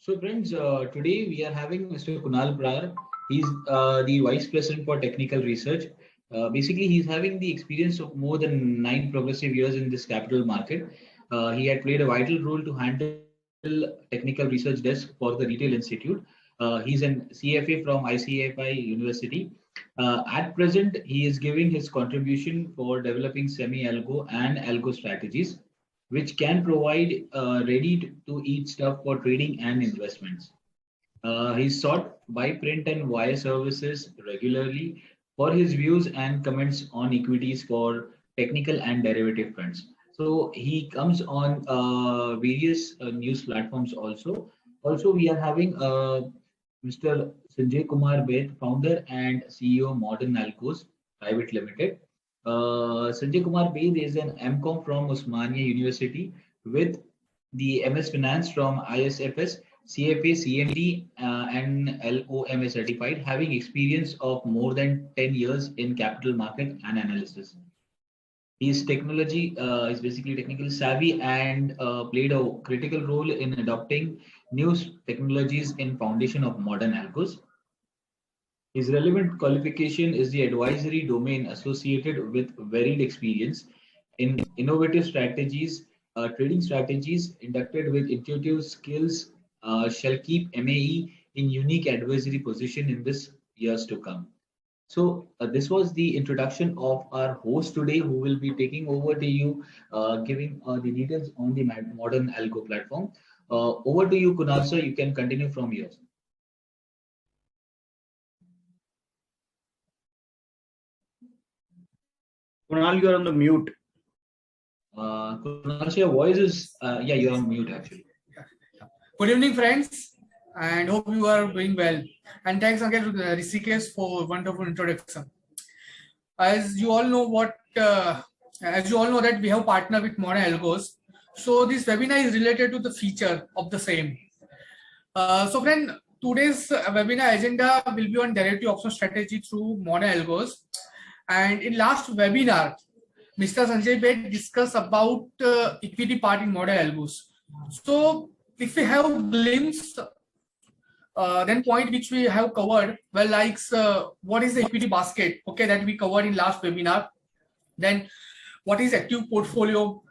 So friends, today we are having Mr. Kunal Brar. He's the Vice President for Technical Research. Basically, he's having the experience of more than 9 progressive years in this capital market. He had played a vital role to handle technical research desk for the Retail Institute. He's an CFA from ICFI University. At present, he is giving his contribution for developing semi-algo and algo strategies which can provide ready-to-eat stuff for trading and investments. He's sought by print and wire services regularly for his views and comments on equities for technical and derivative fronts. So he comes on various news platforms also. Also, we are having Mr. Sanjay Kumar Beth, founder and CEO Modern Alcos Private Limited. Sanjay Kumar Beth is an MCOM from Osmania University with the MS Finance from ISFS, CFA, CMD, and LOMA certified, having experience of more than 10 years in capital market and analysis. His technology is basically technically savvy and played a critical role in adopting new technologies in foundation of modern algos. His relevant qualification is the advisory domain associated with varied experience in innovative strategies, trading strategies inducted with intuitive skills shall keep MAE in unique advisory position in this years to come. So this was the introduction of our host today, who will be taking over to you, giving the details on the modern algo platform. Over to you, Kunal sir. You can continue from here. Kunal, you are on the mute. Kunal, your voice is, yeah, you're on mute actually. Good evening, friends, and hope you are doing well. And thanks again to Rishikesh for wonderful introduction. As you all know that we have partnered with Modern Algos. So this webinar is related to the feature of the same. So friend, today's webinar agenda will be on derivative option strategy through Modern Algos. And in last webinar, Mr. Sanjay Bed discussed about equity part in Modern Algos. So if we have a glimpse, then point which we have covered, well, like what is the equity basket, okay, that we covered in last webinar. Then what is active portfolio,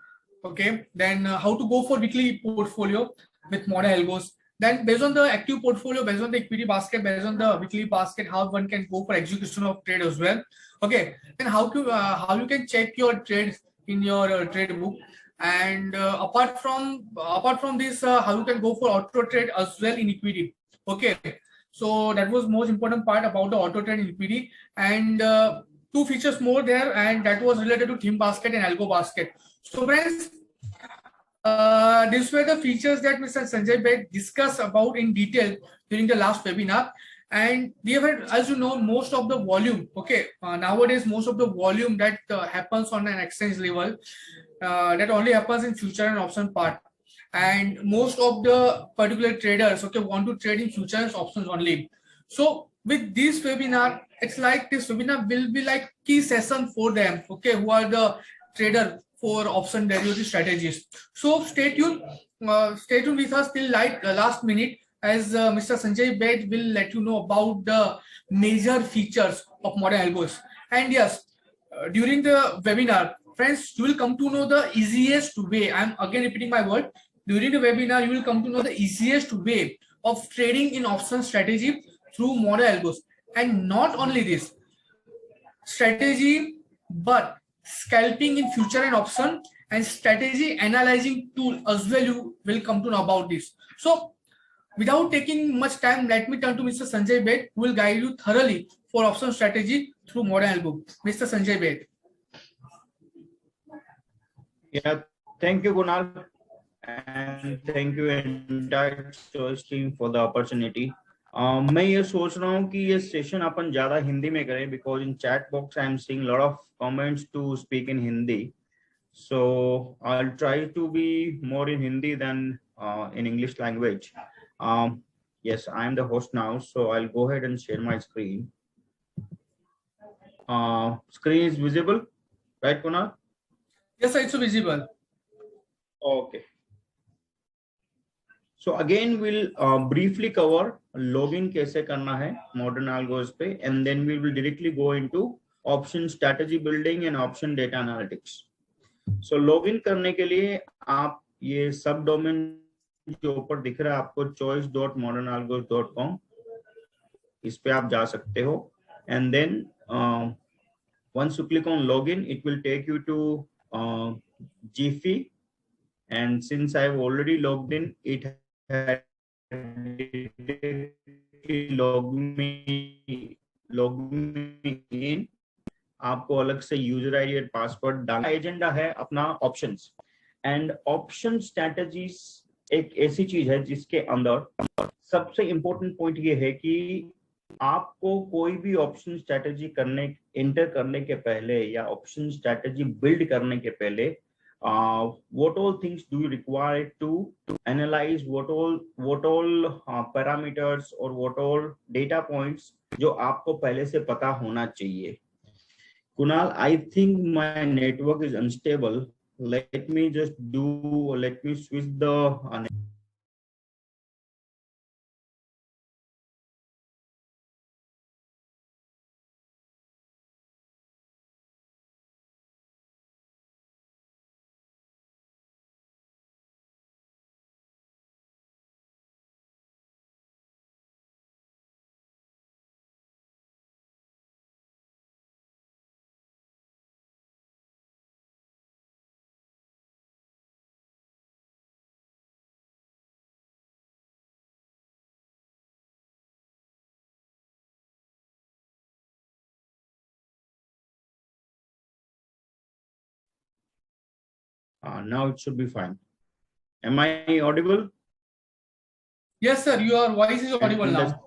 okay, then how to go for weekly portfolio with Modern Algos. Then based on the active portfolio, based on the equity basket, based on the weekly basket, how one can go for execution of trade as well. Okay, then how you can check your trades in your trade book. And apart from this, how you can go for auto trade as well in equity. Okay, so that was most important part about the auto trade in equity, and two features more there, and that was related to theme basket and algo basket. So friends, these were the features that Mr. Sanjay Bed discussed about in detail during the last webinar. And we have had, as you know, most of the volume, okay, nowadays most of the volume that happens on an exchange level, that only happens in future and option part. And most of the particular traders, okay, want to trade in future and options only. So with this webinar, it's like this webinar will be like key session for them, okay, who are the trader for option derivative strategies. So stay tuned with us till last minute, as Mr. Sanjay Bed will let you know about the major features of Modern Algos. And yes, during the webinar, friends, you will come to know the easiest way. I'm again repeating my word. During the webinar, you will come to know the easiest way of trading in option strategy through Modern Algos. And not only this strategy, but scalping in future and option and strategy analyzing tool as well. You will come to know about this. So without taking much time, let me turn to Mr. Sanjay Bed, who will guide you thoroughly for option strategy through Modern Algo. Mr. Sanjay Bed. Yeah, thank you, Kunal, and thank you entire search team for the opportunity. मैं ये सोच रहा हूँ कि ये session अपन ज़्यादा हिंदी में करें, because in chat box I am seeing a lot of comments to speak in Hindi, so I'll try to be more in Hindi than in English language. Yes, I am the host now, so I'll go ahead and share my screen. Screen is visible, right, Kunal? Yes, sir, it's visible. Okay. So again, we'll briefly cover login कैसे करना है modern algos पे, and then we will directly go into option strategy building and option data analytics. So login करने के लिए आप ये सब डोमेन जो ऊपर दिख रहा है आपको choice.modernalgos.com, इस पे आप जा सकते हो, and then once you click on login, it will take you to Giphy, and since I've already logged in, it had logged me in. आपको अलग से यूजर आईडी और पासवर्ड डालना। एजेंडा है अपना ऑप्शंस, एंड ऑप्शन स्ट्रेटजीज एक ऐसी चीज है जिसके अंदर सबसे इंपॉर्टेंट पॉइंट ये है कि आपको कोई भी ऑप्शन स्ट्रेटजी एंटर करने के पहले या ऑप्शन स्ट्रेटजी बिल्ड करने के पहले what all things do you require to analyze, what all parameters or what all data points जो आपको पहले से पता होना चाहिए। Kunal, I think my network is unstable. Let me switch the now it should be fine. Am I audible? Yes, sir. Your voice is audible now.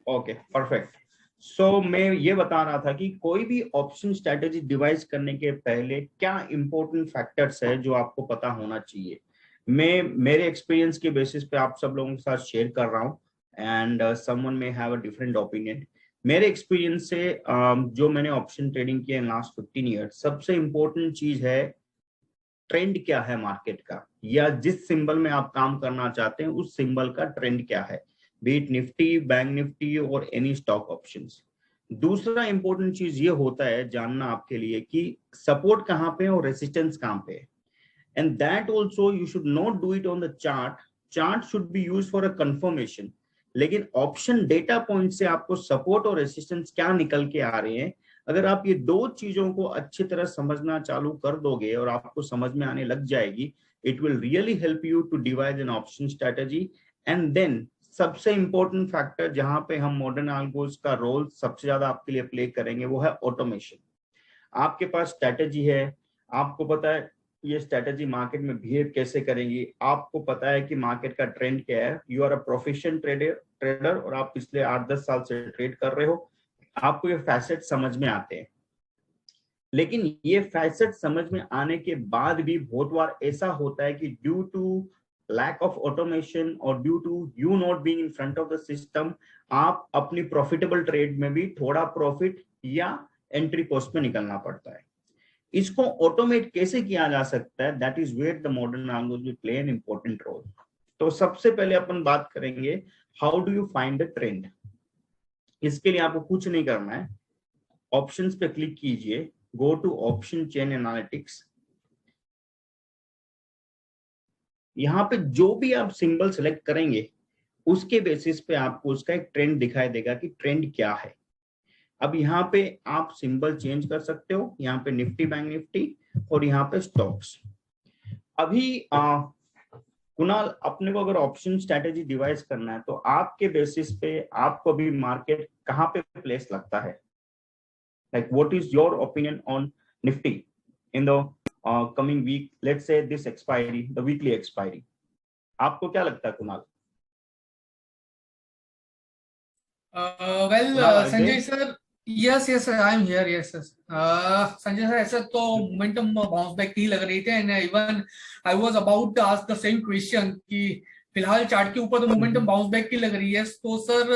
Okay, perfect. So मैं ये बता रहा था कि कोई भी ऑप्शन स्ट्रेटेजी डिवाइस करने के पहले क्या इंपॉर्टेंट फैक्टर्स है जो आपको पता होना चाहिए। मैं मेरे एक्सपीरियंस के बेसिस पे आप सब लोगों के साथ शेयर कर रहा हूँ, and someone may have a different opinion. मेरे एक्सपीरियंस से जो मैंने ऑप्शन ट्रेडिंग किया इन लास्ट 15 ईयर्स, सबसे इंपॉर्टेंट चीज है ट्रेंड क्या है मार्केट का, या जिस सिंबल में आप काम करना चाहते हैं उस सिंबल का ट्रेंड क्या है, B it Nifty, bank Nifty और एनी स्टॉक ऑप्शंस। दूसरा इंपॉर्टेंट चीज ये होता है जानना आपके लिए कि सपोर्ट कहाँ पे है और रेसिस्टेंस कहाँ पे है, and that also you should not do it on the chart should be used for a confirmation. लेकिन ऑप्शन डेटा पॉइंट से आपको सपोर्ट और रेसिस्टेंस क्या निकल के आ रहे हैं, अगर आप ये दो चीजों को अच्छी तरह समझना चालू कर दोगे और आपको समझ में आने लग जाएगी, it will really help you to divide an option strategy. And then सबसे इंपॉर्टेंट फैक्टर जहां पे हम मॉडर्न अल्गोस का रोल सबसे ज्यादा आपके लिए प्ले करेंगे वो है ऑटोमेशन। आपके पास स्ट्रेटजी है, आपको पता है ये स्ट्रेटजी मार्केट में बिहेव कैसे करेंगी, आपको पता है कि मार्केट का ट्रेंड क्या है, you are a professional trader और आप पिछले 8-10 साल से ट्रेड कर रहे हो, आपको ये फैसेट समझ में आते हैं। लेकिन ये फैसेट समझ में आने के बाद भी बहुत बार ऐसा होता है कि due to lack of automation और due to you not being in front of the system, आप अपनी प्रॉफिटेबल ट्रेड में भी थोड़ा प्रॉफिट या एंट्री कॉस्ट में निकलना पड़ता है। इसको ऑटोमेट कैसे किया जा सकता है, that is where the modern algorithm will play an important role. तो सबसे पहले अपन बात करेंगे how do you find the trend. इसके लिए आपको कुछ नहीं करना है, ऑप्शंस पे क्लिक कीजिए, go to option chain analytics. यहाँ पे जो भी आप सिंबल सेलेक्ट करेंगे उसके बेसिस पे आपको उसका एक ट्रेंड दिखाई देगा कि ट्रेंड क्या है। अब यहाँ पे आप सिंबल चेंज कर सकते हो, यहाँ पे निफ्टी, बैंक निफ्टी और यहाँ पे स्टॉक्स। अभी कुणाल, अपने को अगर ऑप्शन स्ट्रेटेजी डिवाइस करना है तो आपके बेसिस पे आपको भी मार्केट कहाँ पे प्लेस लगता है, like what is your opinion on Nifty in the coming week, let's say this expiry, the weekly expiry, आपको क्या लगता है Kunal? Sanjay sir, yes, I am here. Yes, sir. Sanjay sir, ऐसा तो momentum bounce back नहीं लग रही थी, and even I was about to ask the same question कि फिलहाल चार्ट के ऊपर तो momentum bounce back की लग रही है। तो sir,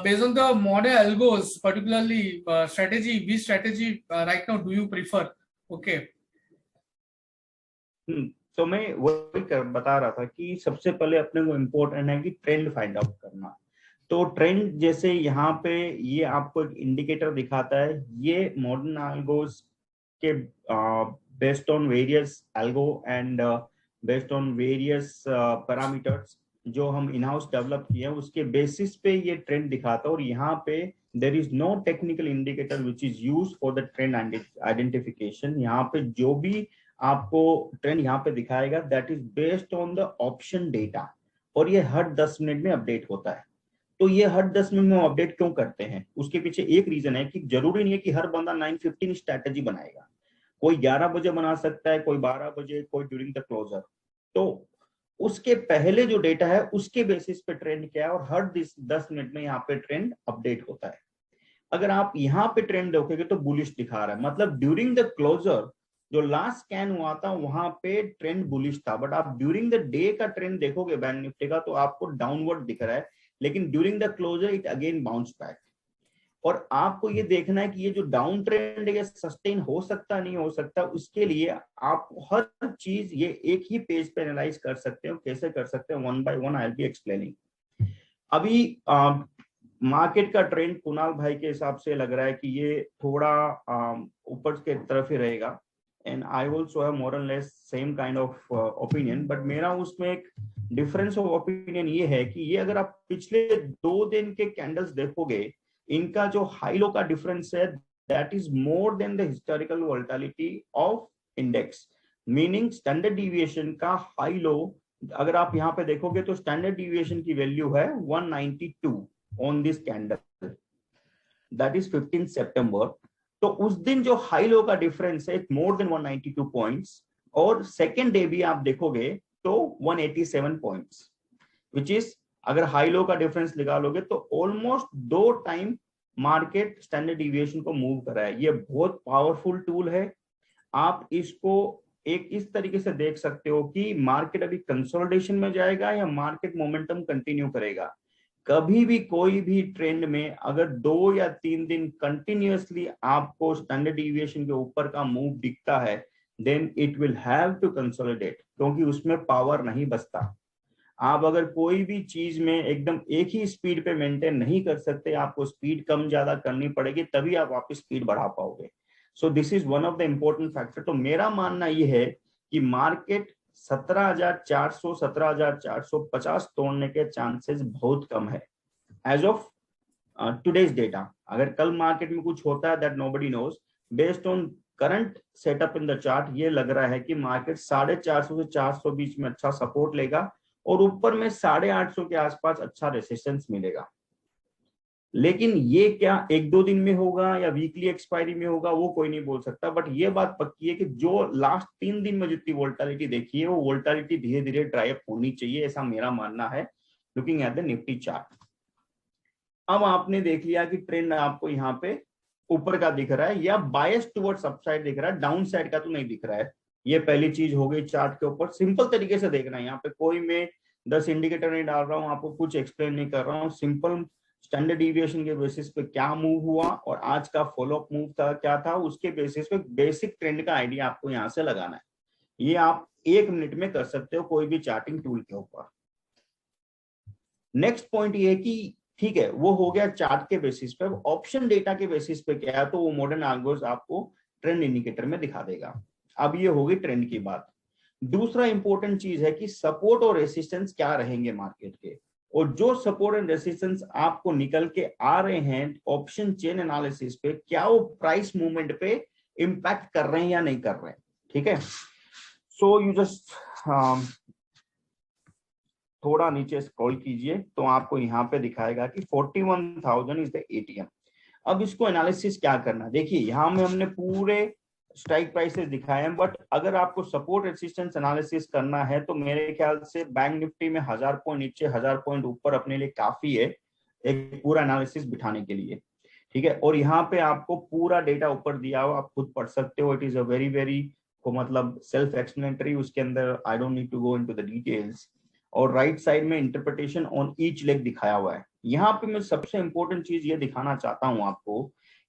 based on the modern algos, particularly strategy, which strategy right now do you prefer? Okay. तो मैं वही बता रहा था कि सबसे पहले अपने को इम्पोर्टेंट है कि ट्रेंड फाइंड आउट करना। तो ट्रेंड जैसे यहाँ पे ये आपको एक इंडिकेटर दिखाता है, ये मॉडर्न एल्गोस के based on various algo and based on various parameters जो हम इन हाउस डेवलप किए हैं उसके बेसिस पे ये ट्रेंड दिखाता है। और यहाँ पे there is no technical indicator which is use for the trend identification. यहाँ पे जो भी आपको ट्रेंड यहाँ पे दिखाएगा that is based on the option data, और ये हर 10 मिनट में अपडेट होता है। तो ये हर 10 मिनट में अपडेट क्यों करते हैं, उसके पीछे एक रीजन है कि जरूरी नहीं है कि हर बंदा 9:15 स्ट्रैटेजी बनाएगा। कोई 11 बजे बना सकता है, कोई 12 बजे, कोई ड्यूरिंग द क्लोजर। तो उसके पहले जो डेटा है उसके बेसिस पे ट्रेंड क्या है, और हर 10 मिनट में यहाँ पे ट्रेंड अपडेट होता है। अगर आप यहाँ पे ट्रेंड देखोगे तो बुलिश दिखा रहा है, मतलब ड्यूरिंग द क्लोजर जो लास्ट स्कैन हुआ था वहां पे ट्रेंड बुलिश था, बट आप ड्यूरिंग द डे का ट्रेंड देखोगे बैंक निफ्टी का तो आपको डाउनवर्ड दिख रहा है, लेकिन during the closure it again bounce back. और आपको ये देखना है कि ये जो डाउन ट्रेंड है सस्टेन हो सकता नहीं हो सकता, उसके लिए आप हर चीज ये एक ही पेज पे एनालाइज कर सकते हो। कैसे कर सकते हैं, one by one I will be explaining. अभी मार्केट का ट्रेंड कुणाल भाई के हिसाब से लग रहा है कि ये थोड़ा ऊपर के तरफ ही रहेगा, and I also have more and less same kind of opinion. But मेरा उसमें एक डिफरेंस ऑफ ओपिनियन ये है कि ये अगर आप पिछले 2 दिन के कैंडल्स देखोगे, इनका जो हाई लो का डिफरेंस है that is more than the historical volatility of index. Meaning standard deviation का हाई लो अगर आप यहाँ पे देखोगे तो स्टैंडर्ड डिविएशन की वैल्यू है 192 on this candle, that is 15 सितंबर। तो उस दिन जो हाई लो का डिफरेंस है मोर देन 192 पॉइंट्स, और सेकेंड डे भी आप देखोगे तो 187 पॉइंट्स, विच इज अगर हाई लो का डिफरेंस निकालोगे तो almost 2 time market standard deviation को मूव कर रहा है। ये बहुत पावरफुल टूल है। आप इसको एक इस तरीके से देख सकते हो कि मार्केट अभी कंसोलिडेशन में जाएगा या मार्केट मोमेंटम कंटिन्यू करेगा। कभी भी कोई भी ट्रेंड में अगर 2 या 3 दिन कंटिन्यूअसली आपको स्टैंडर्ड डिविएशन के ऊपर का मूव दिखता है, then it will have to consolidate, क्योंकि उसमें पावर नहीं बचता। आप अगर कोई भी चीज में एकदम एक ही स्पीड पे मेंटेन नहीं कर सकते, आपको स्पीड कम ज्यादा करनी पड़ेगी, तभी आप वापस स्पीड बढ़ा पाओगे। So this is one of the important factor. तो मेरा मानना यह है कि मार्केट 17,400 17,450 तोड़ने के चांसेस बहुत कम है एज ऑफ टुडेज डेटा। अगर कल मार्केट में कुछ होता है that nobody knows, based on current setup in the chart ये लग रहा है कि मार्केट 450 से 400 बीच में अच्छा सपोर्ट लेगा, और ऊपर में 850 के आसपास अच्छा रेसिस्टेंस मिलेगा। लेकिन ये क्या 1-2 दिन में होगा या वीकली एक्सपायरी में होगा वो कोई नहीं बोल सकता, बट ये बात पक्की है कि जो लास्ट 3 दिन में जितनी वोलेटिलिटी देखी है वो वोलेटिलिटी धीरे धीरे ड्राई अप होनी चाहिए, ऐसा मेरा मानना है looking at the Nifty chart. अब आपने देख लिया कि ट्रेंड आपको यहाँ पे ऊपर का दिख रहा है या बायस टुवर्ड्स अपसाइड दिख रहा है, डाउन साइड का तो नहीं दिख रहा है। ये पहली चीज हो गई चार्ट के ऊपर। सिंपल तरीके से देखना है, यहाँ पे कोई मैं 10 इंडिकेटर नहीं डाल रहा हूँ, आपको कुछ एक्सप्लेन नहीं कर रहा हूँ। सिंपल स्टैंडर्ड डिविएशन के बेसिस पे क्या मूव हुआ और आज का फॉलोअप मूव था क्या था, उसके बेसिस पे बेसिक ट्रेंड का आइडिया आपको यहाँ से लगाना है। ये आप 1 मिनट में कर सकते हो कोई भी चार्टिंग टूल के ऊपर। नेक्स्ट पॉइंट ये है कि ठीक है वो हो गया चार्ट के बेसिस पे, ऑप्शन डेटा के बेसिस पे क्या है तो वो मॉडर्न एल्गोस आपको ट्रेंड इंडिकेटर में दिखा देगा। अब ये होगी ट्रेंड की बात। दूसरा इंपॉर्टेंट चीज है कि सपोर्ट और रेसिस्टेंस क्या रहेंगे मार्केट के, और जो सपोर्ट एंड रेसिस्टेंस आपको निकल के आ रहे हैं ऑप्शन चेन एनालिसिस पे, क्या वो प्राइस मूवमेंट पे इंपैक्ट कर रहे हैं या नहीं कर रहे हैं। ठीक है, सो यू जस्ट थोड़ा नीचे स्क्रॉल कीजिए तो आपको यहाँ पे दिखाएगा कि 41,000 इज द एटीएम। अब इसको एनालिसिस क्या करना, देखिए यहाँ में हमने पूरे स्ट्राइक प्राइसेस दिखाए हैं, बट अगर आपको सपोर्ट रेसिस्टेंस एनालिसिस करना है तो मेरे ख्याल से बैंक निफ्टी में 1000 पॉइंट नीचे 1000 पॉइंट ऊपर अपने लिए काफी है एक पूरा एनालिसिस बिठाने के लिए। ठीक है, और यहाँ पे आपको पूरा डेटा ऊपर दिया हुआ, आप खुद पढ़ सकते हो। इट इज अ वेरी को मतलब सेल्फ एक्सप्लेनेटरी, उसके अंदर I don't need to go into the details. और राइट साइड में इंटरप्रिटेशन ऑन ईच लेग दिखाया हुआ है। यहाँ पे मैं सबसे इंपॉर्टेंट चीज ये दिखाना चाहता हूँ आपको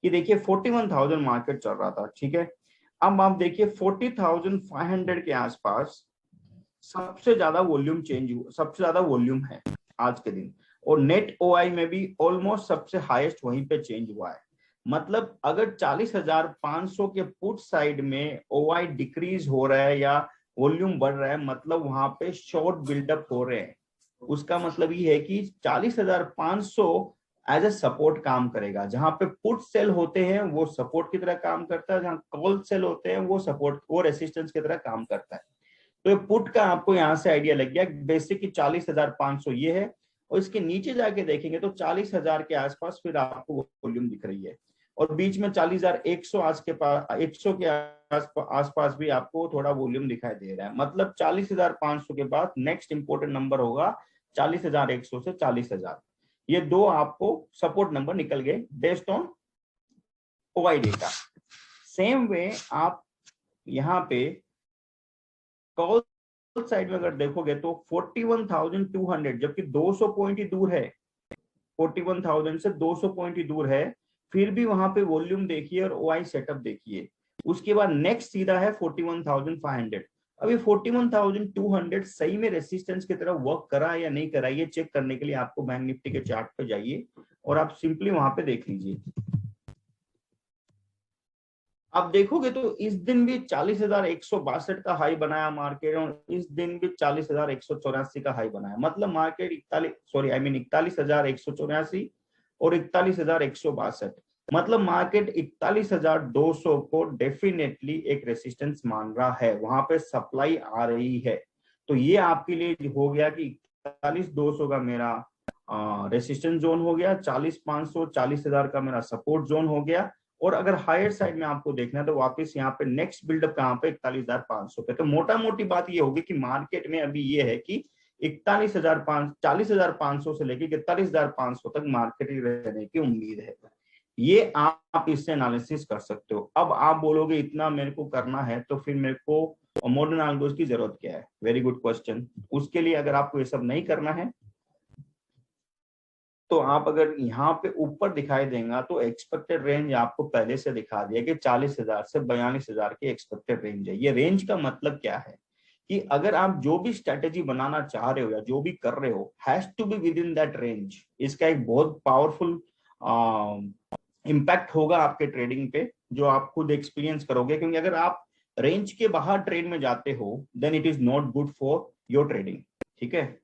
कि देखिए 41,000 मार्केट चल रहा था। ठीक है, अब आप देखिए 40,500 के आसपास सबसे ज्यादा वॉल्यूम सबसे ज्यादा वॉल्यूम है आज के दिन, और नेट ओआई में भी ऑलमोस्ट सबसे हाईएस्ट वहीं पे चेंज हुआ है। मतलब अगर 40,500 के पुट साइड में ओआई डिक्रीज हो रहा है या वॉल्यूम बढ़ रहा है, मतलब वहां पे शॉर्ट बिल्डअप हो रहे हैं। उसका मतलब ये है कि 40,500 एज ए सपोर्ट काम करेगा। जहां पे पुट सेल होते हैं वो सपोर्ट की तरह काम करता है, जहां कॉल सेल होते हैं वो सपोर्ट और रेसिस्टेंस की तरह काम करता है। तो ये पुट का आपको यहाँ से आइडिया लग गया, बेसिक 40,500 ये है, और इसके नीचे जाके देखेंगे तो 40,000 के आसपास फिर आपको वॉल्यूम दिख रही है, और बीच में 40,100 आज के पास 100 के आसपास भी आपको थोड़ा वॉल्यूम दिखाई दे रहा है। मतलब 40,500 के बाद नेक्स्ट इंपोर्टेंट नंबर होगा 40,100 से 40,000। ये दो आपको सपोर्ट नंबर निकल गए based on OI data. Same way आप यहाँ पे कॉल साइड में अगर देखोगे तो 41,200, जबकि 200 पॉइंट ही दूर है, 41,000 से 200 पॉइंट ही दूर है, फिर भी वहां पे वॉल्यूम देखिए और ओआई सेटअप देखिए। उसके बाद नेक्स्ट सीधा है 41,500। अभी 41,200 सही में रेसिस्टेंस की तरह वर्क करा या नहीं करा, ये चेक करने के लिए आपको बैंक निफ्टी के चार्ट पे जाइए और आप सिंपली वहां पे देख लीजिए। आप देखोगे तो इस दिन भी 40,162 का हाई बनाया मार्केट, और इस दिन भी 40,184 का हाई बनाया। मतलब मार्केट 41,184 और 41,162, मतलब मार्केट 41,200 को डेफिनेटली एक रेसिस्टेंस मान रहा है, वहां पे सप्लाई आ रही है। तो ये आपके लिए हो गया कि 41,200 का मेरा रेसिस्टेंस जोन हो गया, 40,500 40,000 का मेरा सपोर्ट जोन हो गया। और अगर हायर साइड में आपको देखना है तो वापस यहाँ पे नेक्स्ट बिल्डअप कहाँ पे 41,500 पे। तो मोटा मोटी बात ये होगी कि मार्केट में अभी ये है कि 40,500 से लेके 41,500 तक मार्केट रहने की उम्मीद है। ये आप इससे एनालिसिस कर सकते हो। अब आप बोलोगे इतना मेरे को करना है तो फिर मेरे को मॉडर्न एल्गोस की जरूरत क्या है? Very good question. उसके लिए अगर आपको ये सब नहीं करना है तो आप अगर यहाँ पे ऊपर दिखाई देगा तो एक्सपेक्टेड रेंज आपको पहले से दिखा दिया कि 40,000 से 42,000 की एक्सपेक्टेड रेंज है। ये रेंज का मतलब क्या है कि अगर आप जो भी स्ट्रेटेजी बनाना चाह रहे हो या जो भी कर रहे हो has to be within that range. इसका एक बहुत पावरफुल इम्पैक्ट होगा आपके ट्रेडिंग पे, जो आप खुद एक्सपीरियंस करोगे। क्योंकि अगर आप रेंज के बाहर ट्रेड में जाते हो then it is not good for your trading. ठीक है,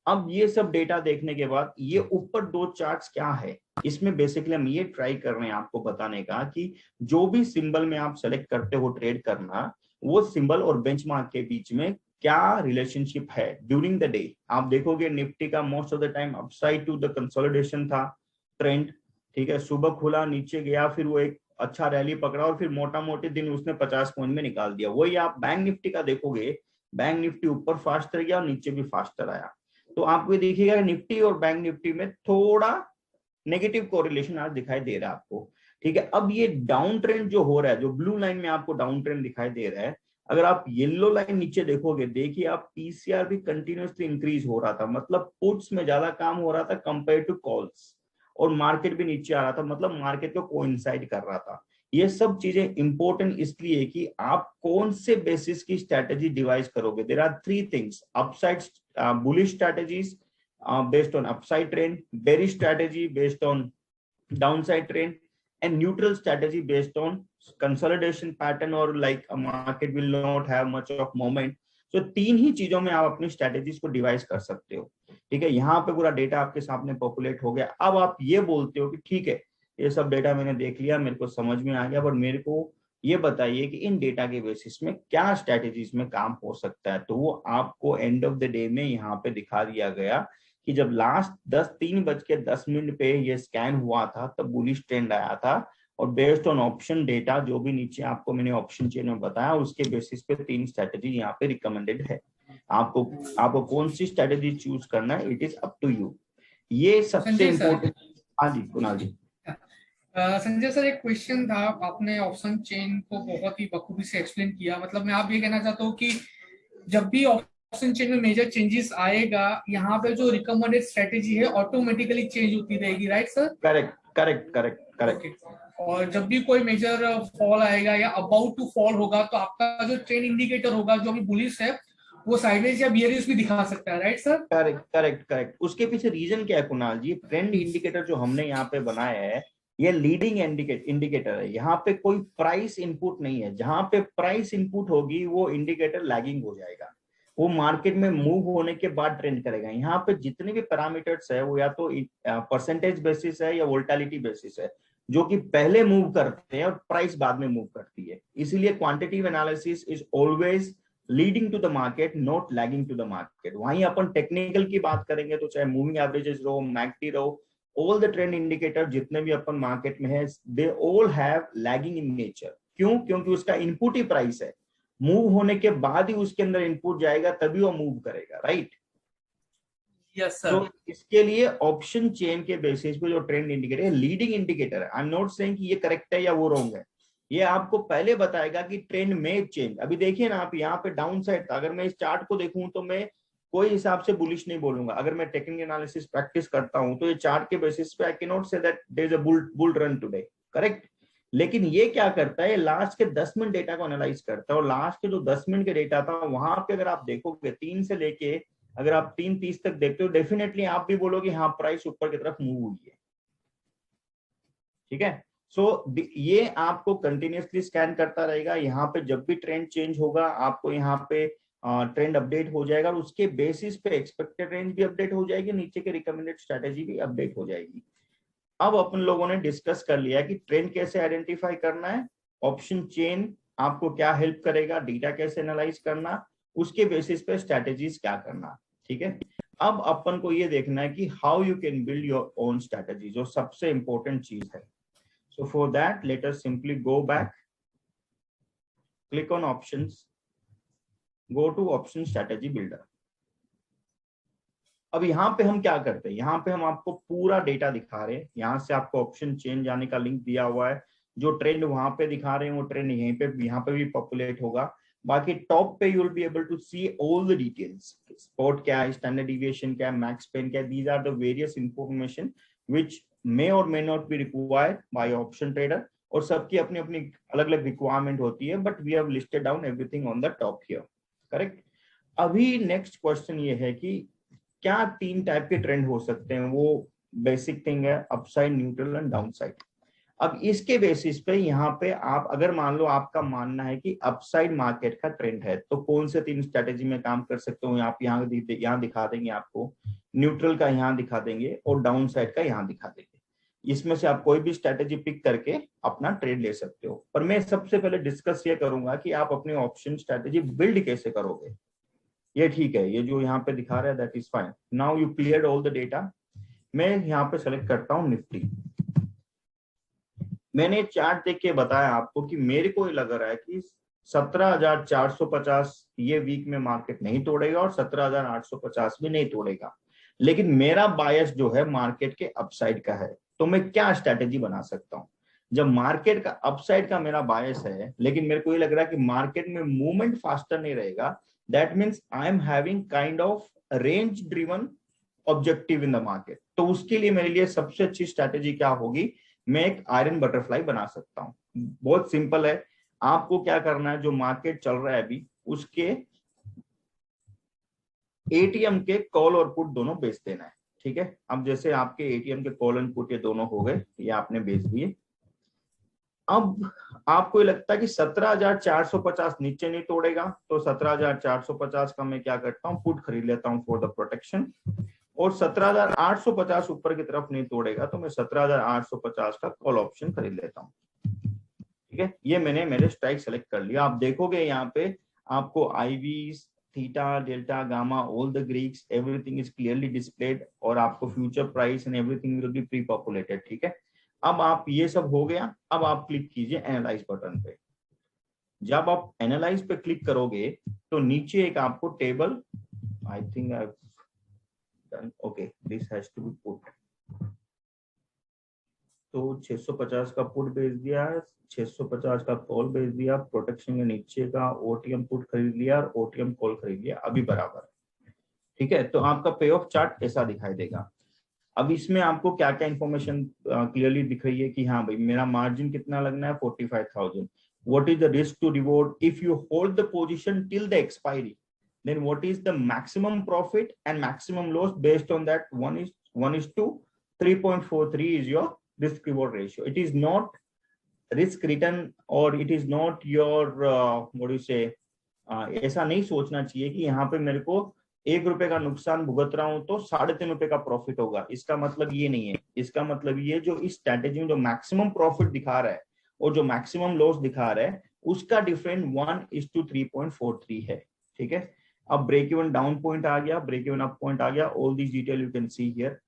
अब ये सब डेटा देखने के बाद ये ऊपर दो चार्ट्स क्या है, इसमें बेसिकली हम ये ट्राई कर रहे हैं आपको बताने का कि जो भी सिंबल में आप सेलेक्ट करते हो ट्रेड करना, वो सिंबल और बेंचमार्क के बीच में क्या रिलेशनशिप है ड्यूरिंग द डे। आप देखोगे निफ्टी का most of the time upside to the consolidation था ट्रेंड। ठीक है, सुबह खुला नीचे गया, फिर वो एक अच्छा रैली पकड़ा और फिर मोटा मोटी दिन उसने 50 पॉइंट में निकाल दिया। वही आप बैंक निफ्टी का देखोगे, बैंक निफ्टी ऊपर फास्टर गया और नीचे भी फास्टर आया। तो आपको ये देखिएगा निफ्टी और बैंक निफ्टी में थोड़ा नेगेटिव कोरिलेशन आज दिखाई दे रहा है आपको। ठीक है, अब ये डाउन ट्रेंड जो हो रहा है, जो ब्लू लाइन में आपको डाउन ट्रेंड दिखाई दे रहा है, अगर आप येलो लाइन नीचे देखोगे, देखिए आप पीसीआर भी कंटिन्यूअसली इंक्रीज हो रहा था। मतलब पुट्स में ज्यादा काम हो रहा था कंपेयर टू कॉल्स, और मार्केट भी नीचे आ रहा था, मतलब मार्केट को कोइंसाइड कर रहा था। ये सब चीजें इंपॉर्टेंट इसलिए कि आप कौन से बेसिस की स्ट्रेटेजी डिवाइस करोगे। There are 3 things: upside bullish strategies based on upside trend, bearish strategy based on downside trend, and neutral strategy based on consolidation pattern or like a market will not have much of moment. So 3 ही चीजों में आप अपनी strategies को device कर सकते हो। ठीक है, यहाँ पे पूरा डेटा आपके सामने पॉपुलेट हो गया। अब आप ये बोलते हो कि ठीक है ये सब डेटा मैंने देख लिया, मेरे को समझ में आ गया, पर मेरे को ये बताइए कि इन डेटा के बेसिस में क्या स्ट्रेटेजीज में काम हो सकता है। तो वो आपको एंड ऑफ द डे में यहाँ पे दिखा दिया गया कि जब लास्ट 3:10 पे ये स्कैन हुआ था तब बुलिश ट्रेंड आया था, और बेस्ड ऑन ऑप्शन डेटा जो भी नीचे आपको मैंने ऑप्शन चेन में बताया उसके बेसिस पे 3 स्ट्रेटेजी यहाँ पे रिकमेंडेड है। आपको कौन सी स्ट्रेटेजी चूज करना है, it is up to you. ये सबसे इम्पोर्टेंट। हाँ जी कुणाल जी। संजय सर, एक क्वेश्चन था। आपने ऑप्शन चेन को बहुत ही बखूबी से एक्सप्लेन किया। मतलब मैं आप ये कहना चाहता हूँ कि जब भी ऑप्शन चेन में मेजर चेंजेस आएगा, यहाँ पे जो रिकमेंडेड स्ट्रेटेजी है ऑटोमेटिकली चेंज होती रहेगी, राइट सर? करेक्ट। और जब भी कोई मेजर फॉल आएगा या अबाउट टू फॉल होगा तो आपका जो ट्रेंड इंडिकेटर होगा जो भी बुलिश है वो साइडवेज या बियरिश भी दिखा सकता है, right sir? Correct correct correct. उसके पीछे रीजन क्या है कुणाल जी? ट्रेंड इंडिकेटर जो हमने यहाँ पे बनाया है ये लीडिंग इंडिकेटर है, यहाँ पे कोई प्राइस इनपुट नहीं है। जहां पे प्राइस इनपुट होगी वो इंडिकेटर लैगिंग हो जाएगा, वो मार्केट में मूव होने के बाद ट्रेंड करेगा। यहाँ पे जितने भी पैरामीटर्स है वो या तो परसेंटेज बेसिस है या वोल्टालिटी बेसिस है, जो कि पहले मूव करते हैं और प्राइस बाद में मूव करती है। इसीलिए quantitative analysis is always leading to the market, not lagging to the market. वहीं अपन टेक्निकल की बात करेंगे तो चाहे मूविंग एवरेजेस रहो, मैकडी रहो, ऑल द ट्रेंड इंडिकेटर जितने भी अपन मार्केट में है they all have lagging in nature. क्यों? क्योंकि उसका इनपुट ही प्राइस है, मूव होने के बाद ही उसके अंदर इनपुट जाएगा तभी वो मूव करेगा, राइट? Yes sir. तो इसके लिए ऑप्शन चेन के बेसिस पे जो ट्रेंड इंडिकेटर है लीडिंग इंडिकेटर है। आई एम नॉट सेइंग कि ये करेक्ट है या वो रॉन्ग है, ये आपको पहले बताएगा कि ट्रेंड में चेंज। अभी देखिए ना आप, यहाँ पे डाउन साइड था, अगर मैं इस चार्ट को देखूं तो मैं कोई हिसाब से बुलिश नहीं बोलूंगा। अगर मैं टेक्निकल एनालिसिस प्रैक्टिस करता हूं तो ये चार्ट के बेसिस पे I can not say that there is a bull run today, correct? लेकिन ये क्या करता है, लास्ट के 10 मिनट डेटा को एनालाइज करता है, और लास्ट के जो 10 मिनट के डेटा था वहां पे अगर आप देखोगे 3 से लेके अगर आप 3:30 तक देखते हो, डेफिनेटली आप भी बोलोगे हाँ प्राइस ऊपर की तरफ मूव हुई है, ठीक है? सो ये आपको कंटिन्यूअसली स्कैन करता रहेगा। यहाँ पे जब भी ट्रेंड चेंज होगा आपको यहाँ पे ट्रेंड अपडेट हो जाएगा, और उसके बेसिस पे एक्सपेक्टेड रेंज भी अपडेट हो जाएगी, नीचे के रिकमेंडेड स्ट्रेटेजी भी अपडेट हो जाएगी। अब अपन लोगों ने डिस्कस कर लिया कि ट्रेंड कैसे आइडेंटिफाई करना है, ऑप्शन चेन आपको क्या हेल्प करेगा, डेटा कैसे एनालाइज करना, उसके बेसिस पे स्ट्रेटेजीज क्या करना, ठीक है? अब अपन को ये देखना है कि how you can build your own strategy, जो सबसे इंपॉर्टेंट चीज है। So for that, let us simply go back, click on options, go to option strategy builder. अब यहाँ पे हम क्या करते हैं, यहाँ पे हम आपको पूरा डेटा दिखा रहे हैं। यहाँ से आपको ऑप्शन चेंज जाने का लिंक दिया हुआ है, जो ट्रेंड वहां पे दिखा रहे हैं वो ट्रेंड यहाँ पे भी पॉपुलेट होगा। बाकी टॉप पे you will be able to see all the details, spot क्या है, स्टैंडर्ड डिविएशन क्या है, मैक्स पेन क्या है, these are the various information which may or may not be required by option trader, और सबकी अपनी अपनी अलग अलग रिक्वायरमेंट होती है, but we have listed down everything on the top here, correct? अभी नेक्स्ट क्वेश्चन ये है कि क्या 3 टाइप के ट्रेंड हो सकते हैं, वो बेसिक थिंग है, अपसाइड, न्यूट्रल एंड डाउनसाइड। अब इसके बेसिस पे यहाँ पे आप अगर मान लो आपका मानना है कि अपसाइड मार्केट का ट्रेंड है, तो कौन से 3 स्ट्रेटेजी में काम कर सकते हो, आप यहाँ दिखा देंगे आपको, न्यूट्रल का यहाँ दिखा देंगे और डाउन साइड का यहाँ दिखा देंगे। इसमें से आप कोई भी स्ट्रेटेजी पिक करके अपना ट्रेड ले सकते हो। पर मैं सबसे पहले डिस्कस ये करूंगा कि आप अपने ऑप्शन स्ट्रेटेजी बिल्ड कैसे करोगे। ये ठीक है, ये जो यहाँ पे दिखा रहा है that is fine. Now you clear all the data. मैं यहाँ पे सेलेक्ट करता हूँ निफ्टी। मैंने चार्ट देख के बताया आपको कि मेरे को लग रहा है कि 17,450 ये वीक में मार्केट नहीं तोड़ेगा और 17,850 भी नहीं तोड़ेगा, लेकिन मेरा बायस जो है मार्केट के अपसाइड का है। तो मैं क्या स्ट्रैटेजी बना सकता हूं जब मार्केट का अपसाइड का मेरा बायस है, लेकिन मेरे को ये लग रहा है कि मार्केट में मूवमेंट फास्टर नहीं रहेगा, that means I am having kind of range driven objective in the market. तो उसके लिए मेरे लिए सबसे अच्छी स्ट्रैटेजी क्या होगी, मैं एक आयरन बटरफ्लाई बना सकता हूँ। बहुत सिंपल है, आपको क्या करना है, जो मार्केट चल रहा है अभी उसके एटीएम के कॉल और पुट दोनों बेच देना है, ठीक है? अब जैसे आपके एटीएम के कॉल एंड पुट ये दोनों हो गए, ये आपने बेच दिए। अब आपको ये लगता है कि 17,450 नीचे नहीं तोड़ेगा, तो 17,450 का मैं क्या करता हूँ, पुट खरीद लेता हूँ फॉर द प्रोटेक्शन, और 17,850 ऊपर की तरफ नहीं तोड़ेगा तो मैं 17,850 का कॉल ऑप्शन खरीद लेता हूँ, ठीक है? ये मैंने मेरे स्ट्राइक सेलेक्ट कर लिया। आप देखोगे यहाँ पे आपको IVs, theta, delta, gamma, all the Greeks, everything is clearly displayed, और आपको future price and everything will be pre populated, ठीक है? अब आप ये सब हो गया, अब आप क्लिक कीजिए एनालाइज बटन पे। जब आप एनालाइज पे क्लिक करोगे तो नीचे एक आपको table, I think I done, okay, this has to be put. तो 650 का पुट भेज दिया, 650 का कॉल भेज दिया, प्रोटेक्शन के नीचे का ओटीएम पुट खरीद लिया और ओटीएम कॉल खरीद लिया, अभी बराबर, ठीक है? तो आपका पे ऑफ चार्ट ऐसा दिखाई देगा। अब इसमें आपको क्या क्या इंफॉर्मेशन क्लियरली दिख रही है कि हाँ भाई मेरा मार्जिन कितना लगना है, 45,000। What is the risk to reward if you hold the position till the expiry. then what is the maximum profit and maximum loss? Based on that, 1:3.43 is your risk reward ratio. It is not risk return or it is not your what do you say, ऐसा नहीं सोचना चाहिए कि यहाँ पे मेरे को 1 रुपए का नुकसान भुगत रहा हूं तो 3.5 रुपए का प्रॉफिट होगा। इसका मतलब ये नहीं है। इसका मतलब ये जो इस स्ट्रैटेजी में जो मैक्सिमम प्रॉफिट दिखा रहा है और जो मैक्सिमम लॉस दिखा रहा है उसका डिफरेंस 1:3.43 है। ठीक है, अब ब्रेक इवन डाउन पॉइंट आ गया, ब्रेक इवन अप पॉइंट आ गया, all this detail you can see here.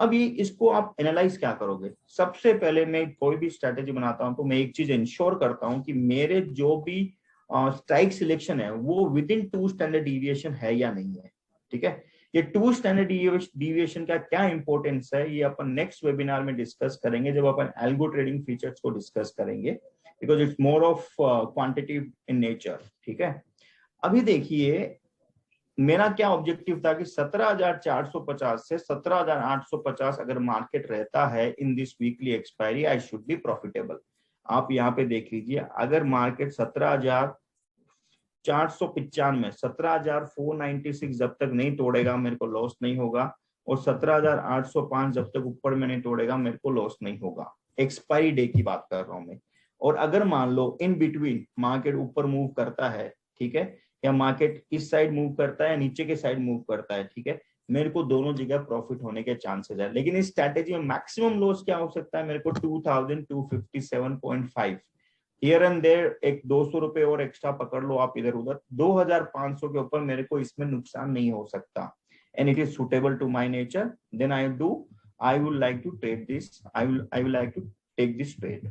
अभी इसको आप एनालाइज क्या करोगे? सबसे पहले मैं कोई भी स्ट्रैटेजी बनाता हूं तो मैं एक चीज इंश्योर करता हूं कि मेरे जो भी स्ट्राइक सिलेक्शन है वो विद इन 2 स्टैंडर्ड डिविएशन है या नहीं है। ठीक है, ये 2 स्टैंडर्ड डिविएशन का क्या इंपॉर्टेंस है ये अपन नेक्स्ट वेबिनार में डिस्कस करेंगे जब अपन एल्गो ट्रेडिंग फीचर्स को डिस्कस करेंगे, because it's more of quantitative in nature. ठीक है, अभी देखिए मेरा क्या ऑब्जेक्टिव था कि 17,450 से 17,850 अगर मार्केट रहता है in this weekly expiry, I should be profitable. आप यहाँ पे देख लीजिए, अगर मार्केट 17,495 17,496 जब तक नहीं तोड़ेगा मेरे को लॉस नहीं होगा, और 17,805 जब तक ऊपर में नहीं तोड़ेगा मेरे को लॉस नहीं होगा। एक्सपायरी डे की बात कर रहा हूं मैं। और अगर मान लो इन बिटवीन मार्केट ऊपर मूव करता है, ठीक है, या मार्केट इस साइड मूव करता है या नीचे के साइड मूव करता है, ठीक है, मेरे को दोनों जगह प्रॉफिट होने के चांसेस है। लेकिन इस स्ट्रैटेजी में मैक्सिमम लॉस क्या हो सकता है? मेरे को 2,257.5 हियर एंड देयर, एक 200 रुपए और एक्स्ट्रा पकड़ लो आप इधर उधर, 2,500 के ऊपर मेरे को इसमें नुकसान नहीं हो सकता। And it is suitable to my nature, then I would like to trade this, I will like to take this trade.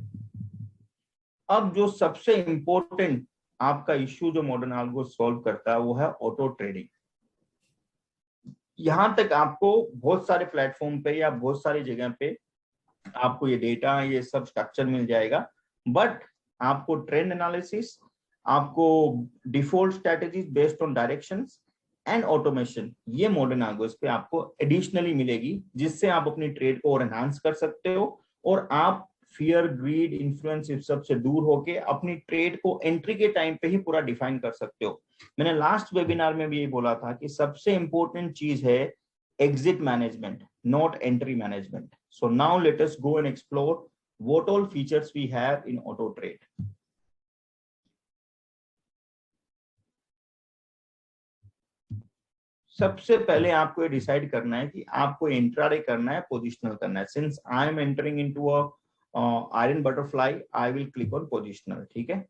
अब जो सबसे इंपॉर्टेंट आपका इश्यू जो मॉडर्न आल्गो सॉल्व करता है वो है ऑटो ट्रेडिंग। यहां तक आपको बहुत सारे प्लेटफॉर्म पे या बहुत सारी जगह पे आपको ये डेटा ये सब स्ट्रक्चर मिल जाएगा, बट आपको ट्रेंड एनालिसिस, आपको default strategies based on directions and automation, ये मॉडर्न आल्गोस पे आपको एडिशनली मिलेगी, जिससे आप अपनी ट्रेड को और एनहांस कर सकते हो और आप फियर, ग्रीड, इन्फ्लुएंस इस सब से दूर होके अपनी ट्रेड को एंट्री के टाइम पे ही पूरा डिफाइन कर सकते हो। मैंने लास्ट वेबिनार में भी यही बोला था कि सबसे इंपॉर्टेंट चीज है exit management, not entry management. So now let us go and explore what all features we have in auto trade. सबसे पहले आपको ये डिसाइड करना है कि आपको इंट्राडे करना है, पोजिशनल करना है। Since I am entering into a iron butterfly, I will click on positional. ठीक है,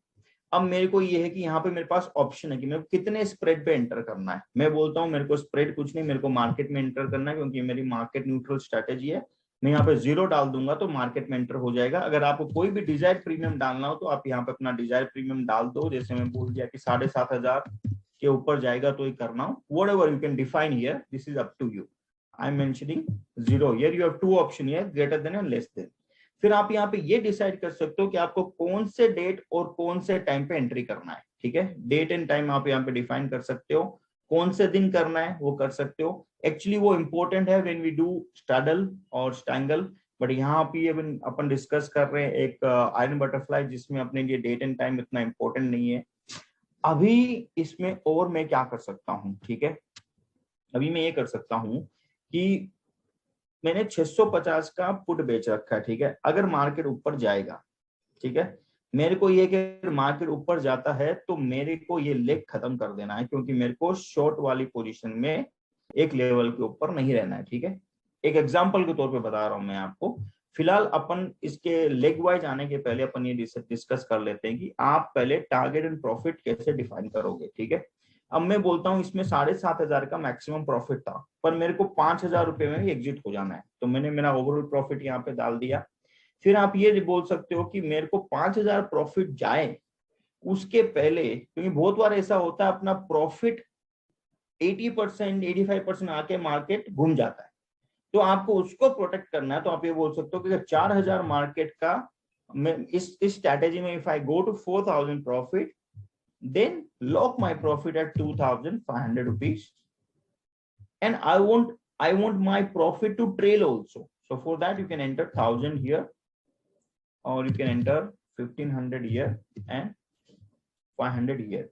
अब मेरे को ये है कि यहाँ पे मेरे पास ऑप्शन है कि मेरे को कितने स्प्रेड पे एंटर करना है। मैं बोलता हूँ मेरे को स्प्रेड कुछ नहीं, मेरे को मार्केट में एंटर करना है, क्योंकि मेरी मार्केट न्यूट्रल स्ट्रेटेजी है। मैं यहाँ पे 0 डाल दूंगा तो मार्केट में एंटर हो जाएगा। अगर आपको कोई भी डिजायर प्रीमियम डालना हो तो आप यहाँ पे अपना डिजायर प्रीमियम डाल दो। जैसे मैं बोल दिया कि 7,500 के ऊपर जाएगा तो ही करना हो, whatever you can define here, this is up to you. I'm mentioning 0 here. You have 2 option here, greater than and less than. फिर आप यहाँ पे ये डिसाइड कर सकते हो कि आपको कौन से डेट और कौन से टाइम पे एंट्री करना है। ठीक है, डेट एंड टाइम आप यहाँ पे डिफाइन कर सकते हो, कौन से दिन करना है वो कर सकते हो। एक्चुअली वो इंपॉर्टेंट है व्हेन वी डू स्ट्रैडल और स्टैंगल, बट यहाँ पे अपन डिस्कस कर रहे हैं एक आयरन बटरफ्लाई जिसमें अपने लिए डेट एंड टाइम इतना इंपॉर्टेंट नहीं है। अभी इसमें और मैं क्या कर सकता हूँ? ठीक है, अभी मैं ये कर सकता हूँ कि मैंने 650 का पुट बेच रखा है। ठीक है, अगर मार्केट ऊपर जाएगा, ठीक है, मेरे को ये कि मार्केट ऊपर जाता है तो मेरे को ये लेग खत्म कर देना है, क्योंकि मेरे को शॉर्ट वाली पोजीशन में एक लेवल के ऊपर नहीं रहना है। ठीक है, एक एग्जांपल के तौर पे बता रहा हूं मैं आपको। फिलहाल अपन इसके लेग वाइज आने के पहले अपन ये डिस्कस कर लेते हैं कि आप पहले टारगेट एंड प्रॉफिट कैसे डिफाइन करोगे। ठीक है, अब मैं बोलता हूं इसमें 7,500 का मैक्सिमम प्रॉफिट था, पर मेरे को 5,000 रुपए में एग्जिट हो जाना है, तो मैंने मेरा ओवरऑल प्रॉफिट यहाँ पे डाल दिया। फिर आप ये बोल सकते हो कि मेरे को 5,000 प्रॉफिट जाए उसके पहले, क्योंकि बहुत बार ऐसा होता है अपना प्रॉफिट 80% 85% आके मार्केट घूम जाता है, तो आपको उसको प्रोटेक्ट करना है। तो आप ये बोल सकते हो कि 4,000 मार्केट का इस स्ट्रैटेजी में if I go to 4,000 profit, then lock my profit at 2,500 rupees, and I want my profit to trail also. So for that you can enter 1,000 here, or you can enter 1,500 here and 500 here.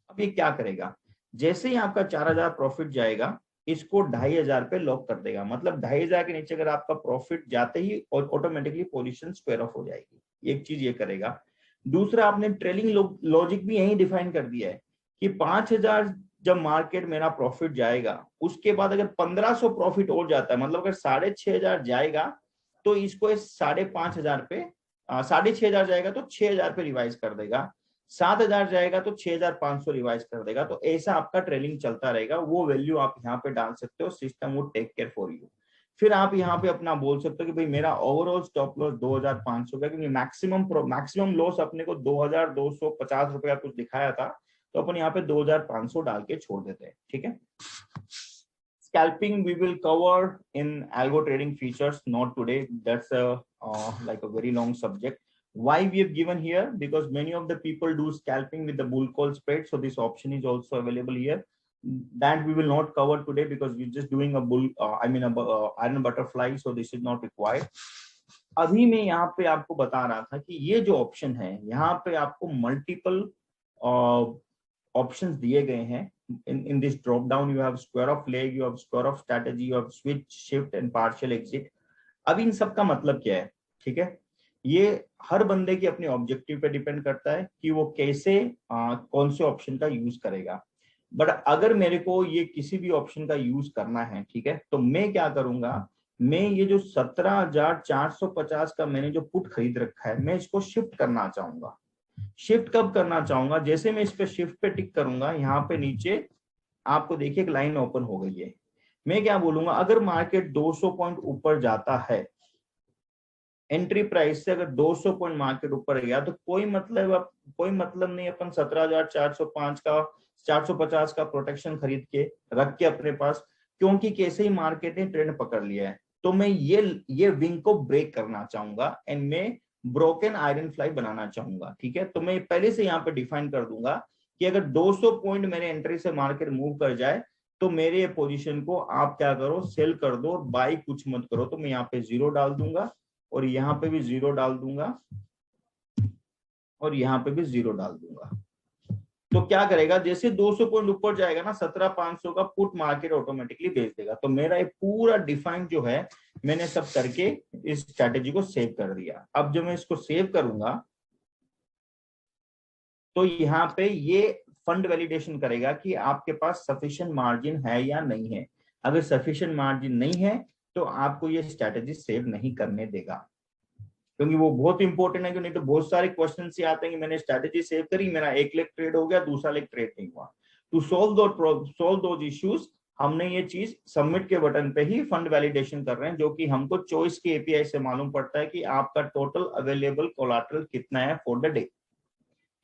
अब ये क्या करेगा? जैसे ही आपका 4000 profit जाएगा, इसको 2500 पे lock कर देगा। मतलब 2500 के नीचे अगर आपका प्रॉफिट जाते ही ऑटोमेटिकली पोजीशन स्क्वायर ऑफ हो जाएगी। एक चीज ये करेगा। दूसरा, आपने ट्रेलिंग लॉजिक भी यही डिफाइन कर दिया है कि 5000 जब मार्केट मेरा प्रॉफिट जाएगा, उसके बाद अगर 1500 प्रॉफिट और जाता है, मतलब अगर 6500 जाएगा तो इसको 5500 पे 6500 जाएगा तो 6000 पे रिवाइज कर देगा, 7000 जाएगा तो 6500 रिवाइज कर देगा। तो ऐसा आपका ट्रेलिंग चलता रहेगा। वो वैल्यू आप यहाँ पे डाल सकते हो, सिस्टम वो टेक केयर फॉर यू। फिर आप यहाँ पे अपना बोल सकते हो कि भाई मेरा ओवरऑल स्टॉप लॉस 2500 का, क्योंकि मैक्सिमम लॉस अपने को 2250 रुपए का कुछ दिखाया था, तो अपन यहाँ पे 2500 डाल के छोड़ देते हैं। ठीक है। Scalping we will cover in algo trading features, not today. That's like a very long subject. Why we have given here? Because many of the people do scalping with the bull call spread, so this option is also available here. That we will not cover today because we're just doing a bull, iron butterfly, so this is not required. अभी मैं यहाँ पे आपको बता रहा था कि ये जो ऑप्शन है, यहाँ पे आपको मल्टीपल ऑप्शंस दिए गए हैं। in this drop down you have square of leg, you have square of strategy, you have switch, shift and partial exit. अब इन सब का मतलब क्या है? ठीक है, ये हर बंदे की अपनी ऑब्जेक्टिव पे डिपेंड करता है कि वो कैसे कौन से ऑप्शन का यूज करेगा। बट अगर मेरे को ये किसी भी ऑप्शन का यूज करना है, ठीक है, तो मैं क्या करूंगा, मैं ये जो 17450 का मैंने जो पुट खरीद रखा है, मैं इसको शिफ्ट करना चाहूंगा। शिफ्ट कब करना चाहूंगा? जैसे मैं इस पे शिफ्ट पे टिक करूंगा, यहाँ पे नीचे आपको देखिए एक लाइन ओपन हो गई है। मैं क्या बोलूंगा, अगर मार्केट 200 पॉइंट ऊपर जाता है, एंट्री प्राइस से अगर 200 पॉइंट मार्केट ऊपर गया तो कोई मतलब नहीं अपन 17405 का 450 का प्रोटेक्शन खरीद के रख के अपने पास, क्योंकि कैसे ही मार्केट ने ट्रेंड पकड़ लिया है। तो मैं ये विंग को ब्रेक करना चाहूंगा एंड मैं ब्रोकन आयरन फ्लाई बनाना चाहूंगा। ठीक है, तो मैं पहले से यहाँ पे डिफाइन कर दूंगा कि अगर 200 पॉइंट मेरे एंट्री से मार्केट मूव कर जाए तो मेरे पोजीशन को आप क्या करो, सेल कर दो और बाई कुछ मत करो। तो मैं यहाँ पे 0 डाल दूंगा और यहाँ पे भी 0 डाल दूंगा और यहाँ पे भी 0 डाल दूंगा। तो क्या करेगा, जैसे 200 पॉइंट ऊपर जाएगा ना, 17500 का पुट मार्केट ऑटोमेटिकली बेच देगा। तो मेरा ये पूरा डिफाइन जो है मैंने सब करके इस स्ट्रैटेजी को सेव कर दिया। अब जब मैं इसको सेव करूंगा तो यहाँ पे ये फंड वैलिडेशन करेगा कि आपके पास सफिशिएंट मार्जिन है या नहीं है। अगर सफिशिएंट मार्जिन नहीं है तो आपको ये स्ट्रैटेजी सेव नहीं करने देगा, क्योंकि वो बहुत इंपॉर्टेंट है। नहीं तो बहुत सारे क्वेश्चन से आते हैं कि मैंने स्ट्रैटेजी सेव करी, मेरा 1 लेग ट्रेड हो गया, दूसरा लेग ट्रेड नहीं हुआ। टू सॉल्व दोज इश्यूज हमने ये चीज सबमिट के बटन पे ही फंड वैलिडेशन कर रहे हैं, जो कि हमको चॉइस के एपीआई से मालूम पड़ता है कि आपका टोटल अवेलेबल कोलैटरल कितना है फॉर द डे।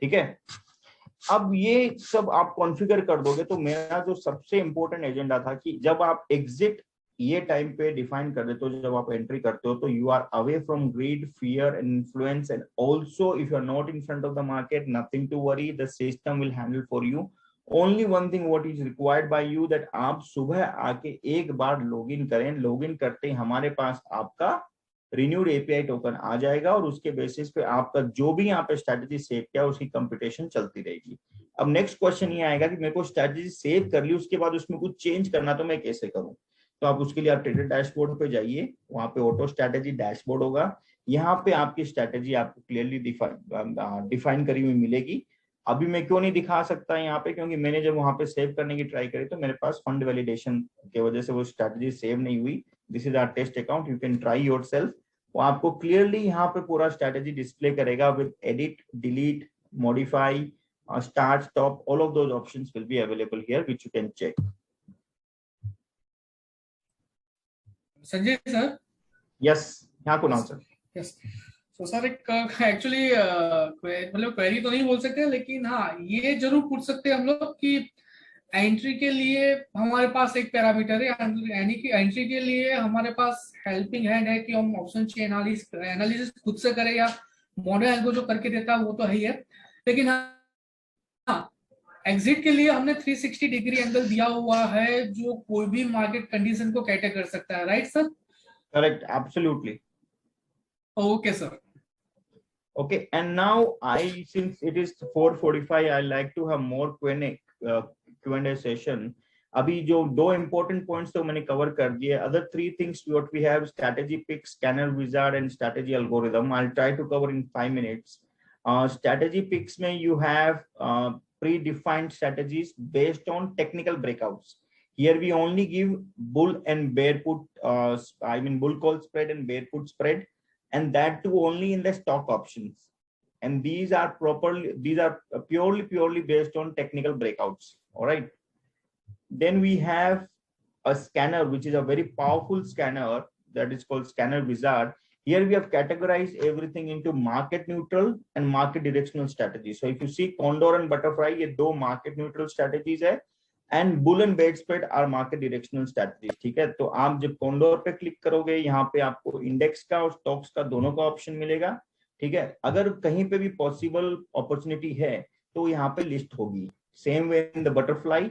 ठीक है, अब ये सब आप कॉन्फ़िगर कर दोगे तो मेरा जो सबसे इंपॉर्टेंट एजेंडा था कि जब आप एग्जिट ये टाइम पे डिफाइन कर देते हो, जब आप एंट्री करते हो तो you are away from greed, fear and influence, and also if you are not in front of the market, nothing to worry, the system will handle for you. Only one thing what is required by you, that आप सुबह आके एक बार login करें। Login करते ही हमारे पास आपका renewed API token आ जाएगा और उसके बेसिस पे आपका जो भी यहाँ पे स्ट्रैटेजी सेव किया उसकी कंप्यूटेशन चलती रहेगी। अब नेक्स्ट क्वेश्चन ये आएगा कि मेरे को स्ट्रैटेजी सेव कर ली, उसके बाद उसमें कुछ चेंज करना तो मैं कैसे करूं? तो आप उसके लिए आप ट्रेडर डैशबोर्ड पे जाइए, वहां पे ऑटो स्ट्रैटेजी डैशबोर्ड होगा। यहाँ पे आपकी स्ट्रैटेजी आपको क्लियरली डिफाइन करी हुई मिलेगी। अभी मैं क्यों नहीं दिखा सकता यहाँ पे, क्योंकि मैंने जब वहां पे सेव करने की ट्राई करी तो मेरे पास फंड वैलिडेशन की वजह से वो स्ट्रैटेजी सेव नहीं हुई। This is our test account, you can try yourself. वो आपको क्लियरली यहाँ पे पूरा स्ट्रैटेजी डिस्प्ले करेगा with edit, delete, modify, start, stop, all of those options will be available here which you can check. Sanjay sir, yes, यहाँ को now sir. Yes, तो sir एक एक्चुअली मतलब क्वेरी तो नहीं बोल सकते, लेकिन हाँ ये जरूर पूछ सकते हैं हम लोग कि एंट्री के लिए हमारे पास एक पैरामीटर है, यानी कि एंट्री के लिए हमारे पास हेल्पिंग हैंड है कि हम ऑप्शन चेन एनालिसिस खुद से करें या मॉडल एल्गो जो करके देता है वो तो है ही है, लेकिन हाँ एग्जिट के लिए हमने 360 डिग्री एंगल दिया हुआ है जो कोई भी मार्केट कंडीशन को कैटर कर सकता है, right sir? Correct, absolutely. Okay sir. Okay, and now since it is 4:45, I like to have more Q&A session. अभी जो 2 important points तो मैंने cover कर दिए. Other 3 things what we have: strategy pick, scanner wizard, and strategy algorithm. I'll try to cover in 5 minutes. Strategy picks में you have predefined strategies based on technical breakouts. Here we only give bull and bear put, bull call spread and bear put spread, and that too only in the stock options. And these are purely based on technical breakouts. All right. Then we have a scanner, which is a very powerful scanner that is called Scanner Wizard. Here we have categorized everything into market neutral and market directional strategies. So if you see Condor and Butterfly, ये 2 market neutral strategies है, and bull and bear spread are market directional strategies. ठीक है, तो आप जब Condor पे click करोगे, यहाँ पे आपको इंडेक्स का और स्टॉक्स का दोनों का ऑप्शन मिलेगा. ठीक है, अगर कहीं पे भी पॉसिबल अपॉर्चुनिटी है तो यहाँ पे लिस्ट होगी. Same way in the butterfly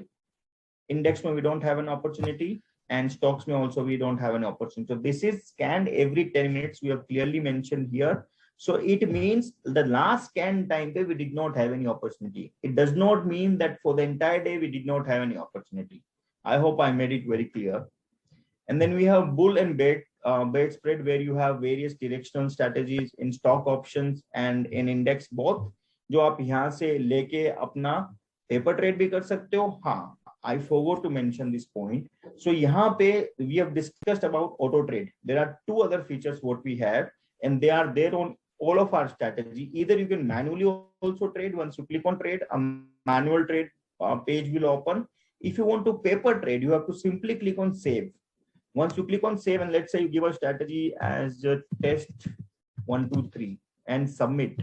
index में we don't have an opportunity, and stocks में also we don't have an opportunity. So this is scanned every 10 minutes. We have clearly mentioned here. So it means the last scan time we did not have any opportunity. It does not mean that for the entire day we did not have any opportunity. I hope I made it very clear. And then we have bull and bear spread, where you have various directional strategies in stock options and in index both, जो आप यहाँ से लेके अपना paper trade भी कर सकते हो. हाँ, I forgot to mention this point. So यहाँ पे we have discussed about auto trade. There are 2 other features what we have, and they are there on all of our strategy. Either you can manually also trade. Once you click on trade, a manual trade page will open. If you want to paper trade, you have to simply click on save. Once you click on save, and let's say you give a strategy as test 1, 2, 3 and submit,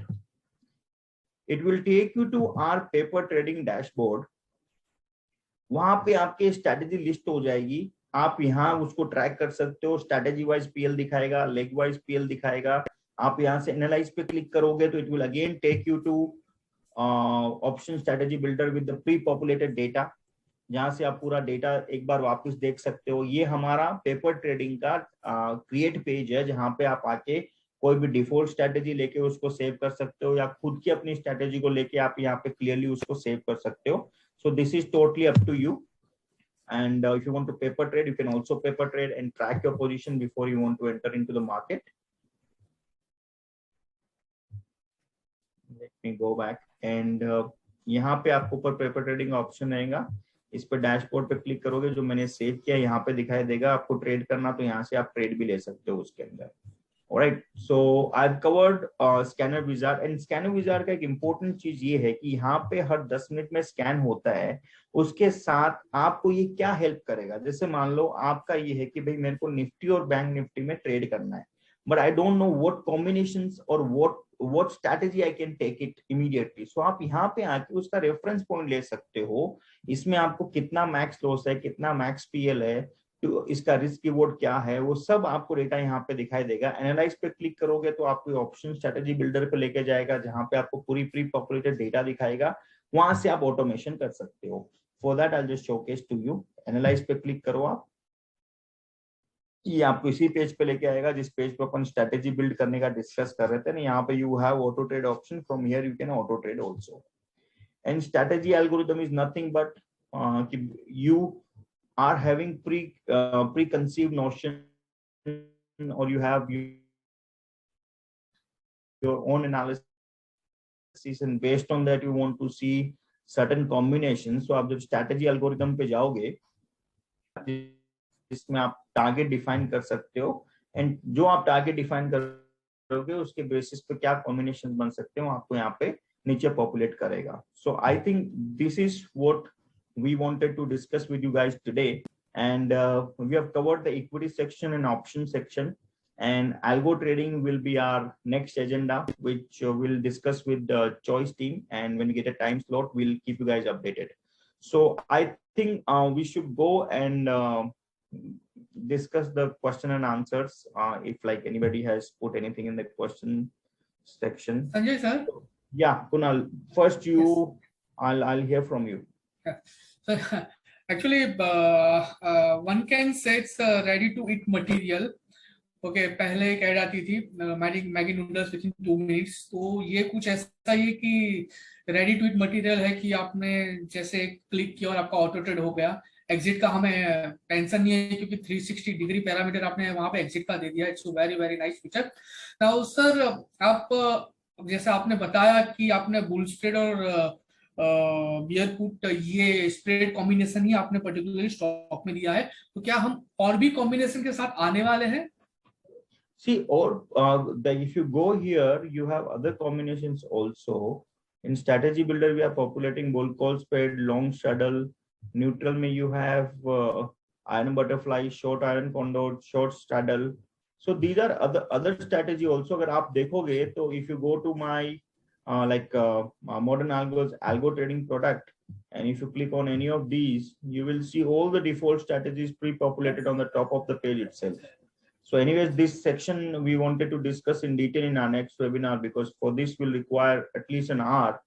it will take you to our paper trading dashboard. वहां पे आपके strategy list हो जाएगी. आप यहाँ उसको track कर सकते हो. स्ट्रेटेजी वाइज पीएल दिखाएगा, लेग वाइज पीएल दिखाएगा. आप यहाँ से एनालाइज पे क्लिक करोगे तो it will again take you to option strategy builder with the pre populated data, जहां से आप पूरा डेटा एक बार वापस देख सकते हो. ये हमारा पेपर ट्रेडिंग का क्रिएट पेज है, जहां पे आप आके कोई भी डिफॉल्ट स्ट्रेटेजी लेके उसको सेव कर सकते हो, या खुद की अपनी स्ट्रेटेजी को लेके आप यहाँ पे क्लियरली उसको सेव कर सकते हो. So this is totally up to you. And if you want to paper trade, you can also paper trade and track your position before you want to enter into the market. Let me go back. And यहाँ पे आपको ऊपर paper trading option रहेगा. इस पर dashboard पे click करोगे, जो मैंने सेव किया यहाँ पे दिखाई देगा. आपको ट्रेड करना तो यहाँ से आप ट्रेड भी ले सकते हो उसके अंदर. Alright, so I've covered Scanner Wizard, and Scanner Wizard का एक important चीज ये है कि यहाँ पे हर 10 मिनट में स्कैन होता है. उसके साथ आपको ये क्या हेल्प करेगा, जैसे मान लो आपका ये है कि भाई मेरे को निफ्टी और बैंक निफ्टी में ट्रेड करना है, but I don't know what combinations और what strategy I can take it immediately. So आप यहाँ पे आके उसका रेफरेंस पॉइंट ले सकते हो. इसमें आपको कितना मैक्स लॉस है, कितना मैक्स पीएल है, तो इसका रिस्क रिवॉर्ड क्या है, वो सब आपको डेटा यहाँ पे दिखाई देगा. एनालाइज पे क्लिक करोगे तो आपको ऑप्शन स्ट्रेटेजी बिल्डर पे लेके जाएगा, जहां पे आपको पूरी प्री पॉपुलेटेड डेटा दिखाएगा. वहां से आप ऑटोमेशन कर सकते हो. For that I just showcase to you. Analyse पे क्लिक करो आप, ये आपको इसी पेज पे लेके आएगा जिस पेज पे अपन स्ट्रेटेजी बिल्ड करने का डिस्कस कर रहे थे ना. यहाँ पे you have auto trade option. From here you can auto trade also. And strategy algorithm is nothing but you are having preconceived notion, or you have your own analysis, and based on that you want to see certain combinations. So आप जब strategy algorithm पे जाओगे, इसमें आप target define कर सकते हो, and जो आप टारगेट डिफाइन करोगे उसके बेसिस पे क्या कॉम्बिनेशन बन सकते हो आपको यहाँ पे नीचे पॉपुलेट करेगा. So I think this is what we wanted to discuss with you guys today, and we have covered the equity section and option section, and algo trading will be our next agenda, which we'll discuss with the choice team, and when we get a time slot we'll keep you guys updated. So I think we should go and discuss the question and answers, if like anybody has put anything in the question section. Sanjay sir. Yeah, Kunal, first you. Yes. I'll hear from you. So actually one can say it's ready to eat material, okay पहले एक add आती थी Maggi Maggi noodles with in 2 minutes, तो ये कुछ ऐसा ही है कि रेडी टू ईट मटेरियल है कि आपने जैसे क्लिक किया और आपका ऑटो ट्रेड हो गया। एग्जिट का हमें टेंशन नहीं है क्योंकि 360 डिग्री पैरामीटर आपने वहां पे एग्जिट का दे दिया। It's very very nice feature. Now sir, आप जैसे आपने बताया कि आपने बुल स्प्रेड और बियर पुट ये स्प्रेड कॉम्बिनेशन ही आपने पर्टिकुलरली स्टॉक में दिया है, तो क्या हम और भी कॉम्बिनेशन के साथ आने वाले हैं? See, or if you go here, you have other combinations also. In strategy builder, we are populating bull call spread, long straddle, neutral. May you have iron butterfly, short iron condor, short straddle. So these are other strategy also. अगर आप देखोगे तो if you go to my modern algos algo trading product, and if you click on any of these, you will see all the default strategies pre-populated on the top of the page itself. So anyways, this section we wanted to discuss in detail in our next webinar, because for this will require at least an hour,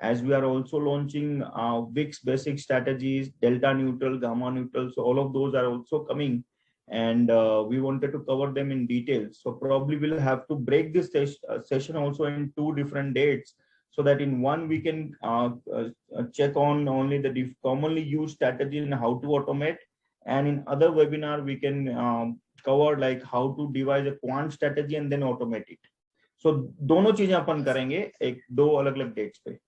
as we are also launching VIX basic strategies, delta neutral, gamma neutral. So all of those are also coming, and we wanted to cover them in detail. So probably we'll have to break this session also in 2 different dates, so that in one we can check on only the commonly used strategy and how to automate, and in other webinar we can cover like how to devise a quant strategy and then automate it. So दोनों चीजें अपन करेंगे एक 2 अलग-अलग dates पे.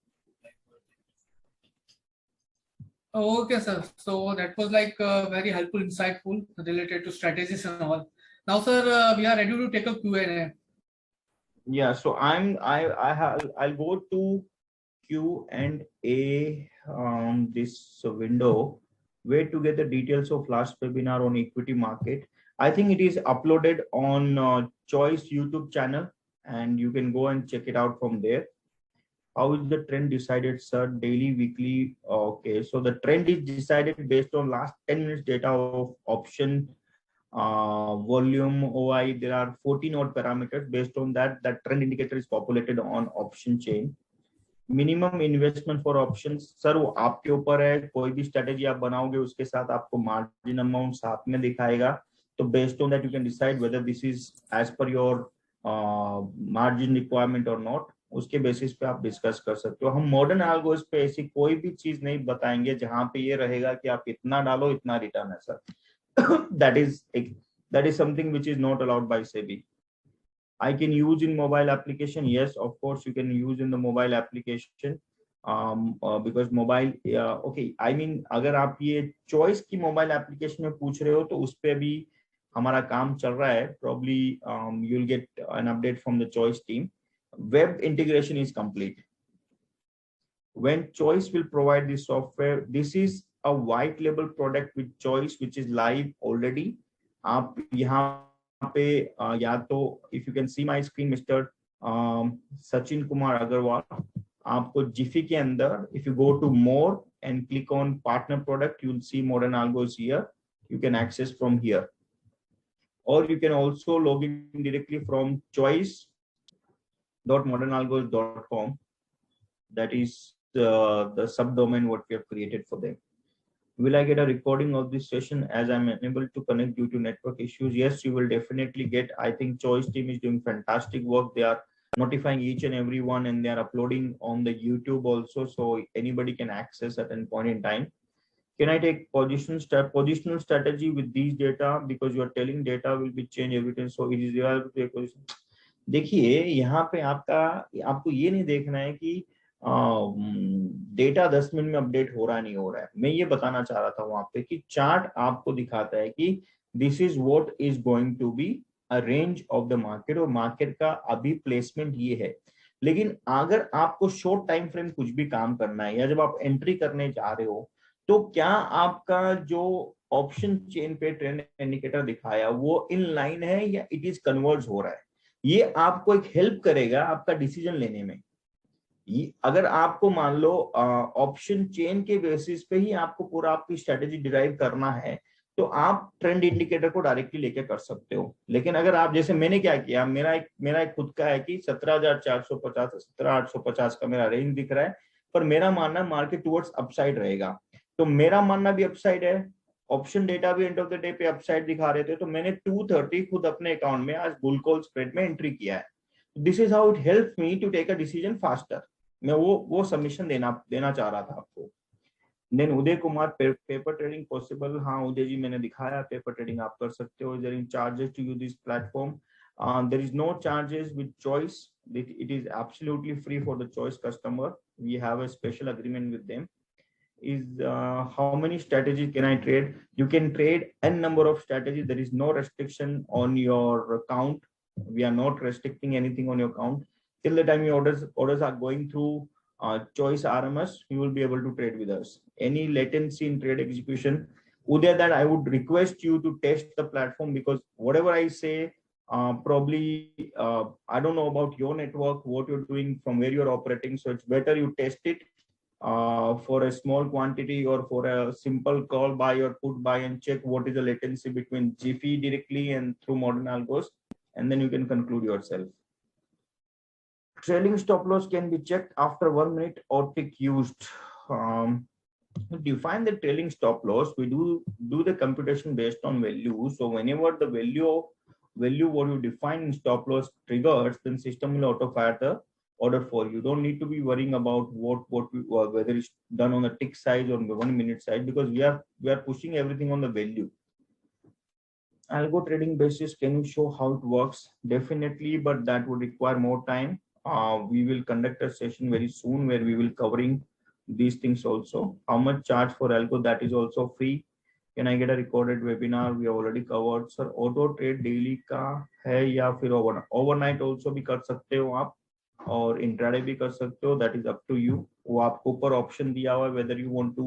Okay, sir. So that was like very helpful, insightful related to strategies and all. Now, sir, we are ready to take a Q&A. Yeah, so I'll go to Q&A this window, where to get the details of last webinar on equity market. I think it is uploaded on Choice YouTube channel, and you can go and check it out from there. How is the trend decided, sir? Daily, weekly? Okay, so the trend is decided based on last 10 minutes data of option volume, OI. There are 14 odd parameters. Based on that, that trend indicator is populated on option chain. Minimum investment for options, sir वो आपके ऊपर है. कोई भी strategy आप बनाओगे उसके साथ आपको मार्जिन अमाउंट साथ में दिखाएगा, तो based on that you can decide whether this is as per your margin requirement और नॉट. उसके बेसिस पे आप डिस्कस कर सकते हो. हम मॉडर्न एल्गोस पे ऐसी कोई भी चीज नहीं बताएंगे जहां पे ये रहेगा कि आप इतना डालो इतना रिटर्न है sir. that is something which is not allowed by SEBI. I can use in mobile application. Yes, of course you can use in the mobile application because mobile okay, I mean अगर आप ये choice की mobile application में पूछ रहे हो तो उस पे भी हमारा काम चल रहा है. Probably you'll get an update from the choice team. Web integration is complete. When choice will provide this software, this is a white label product with choice which is live already. आप यहाँ पे या तो if you can see my screen, Mr. Sachin Kumar Agarwal, आपको जिफी के अंदर if you go to more and click on partner product, you'll see modern algos here. You can access from here, or you can also log in directly from choice.modernalgos.com. that is the subdomain what we have created for them. Will I get a recording of this session as I'm unable to connect due to network issues? Yes, you will definitely get. I think Choice team is doing fantastic work. They are notifying each and every one, and they are uploading on the YouTube also, so anybody can access at any point in time. Can I take positional strategy with these data, because you are telling data will be changed every time, so it is real to take position. देखिए यहाँ पे आपको ये नहीं देखना है कि data 10 minute में अपडेट हो रहा नहीं हो रहा है. मैं ये बताना चाह रहा था वहां पे कि चार्ट आपको दिखाता है कि this is what is going to be a range of the market, और मार्केट का अभी प्लेसमेंट ये है. लेकिन अगर आपको शॉर्ट टाइम फ्रेम कुछ भी काम करना है, या जब आप एंट्री करने जा रहे हो, तो क्या आपका जो ऑप्शन चेन पे ट्रेंड इंडिकेटर दिखाया वो इन लाइन है या इट इज कन्वर्ज हो रहा है. ये आपको एक हेल्प करेगा आपका डिसीजन लेने में. अगर आपको मान लो ऑप्शन चेन के बेसिस पे ही आपको पूरा आपकी स्ट्रेटेजी डिराइव करना है, तो आप ट्रेंड इंडिकेटर को डायरेक्टली लेके कर सकते हो. लेकिन अगर आप, जैसे मैंने क्या किया, मेरा एक खुद का है कि 17,450 17,850 का मेरा रेंज दिख रहा है, पर मेरा मानना मार्केट टुवर्ड्स अपसाइड रहेगा. तो मेरा मानना भी अपसाइड है ऑप्शन डेटा भी एंड ऑफ द डे पे अपसाइड दिखा रहे थे, तो मैंने 230 खुद अपने अकाउंट में आज बुल कॉल स्प्रेड में एंट्री किया है. This is how it help me to take a decision faster. मैं वो सबमिशन देना चाह रहा था आपको. Then Uday Kumar, paper trading possible? हाँ उदय जी, मैंने दिखाया पेपर ट्रेडिंग आप कर सकते हो. There in charges to use this platform? There is no charges with Choice. It is absolutely free for the choice customer. We have a special agreement with them. Is how many strategies can I trade? You can trade n number of strategies. There is no restriction on your account. We are not restricting anything on your account till the time your orders are going through choice RMS. You will be able to trade with us. Any latency in trade execution, Uday, that I would request you to test the platform, because whatever I say, probably I don't know about your network, what you're doing, from where you're operating, so it's better you test it for a small quantity or for a simple call buy or put buy, and check what is the latency between Jiffy directly and through modern algos, and then you can conclude yourself. Trailing stop loss can be checked after 1 minute or tick used. Define the trailing stop loss. We do the computation based on value. So whenever the value what you define in stop loss triggers, then system will auto fire the order for you. Don't need to be worrying about whether it's done on the tick size or 1 minute size, because we are pushing everything on the value. Algo trading basis, can you show how it works? Definitely, but that would require more time. We will conduct a session very soon where we will covering these things also. How much charge for algo? That is also free. Can I get a recorded webinar? We already covered. Sir, auto trade daily का है या फिर overnight also भी कर सकते हो आप, और intraday भी कर सकते हो. That is up to you. वो आपको ऊपर option दिया हुआ है whether you want to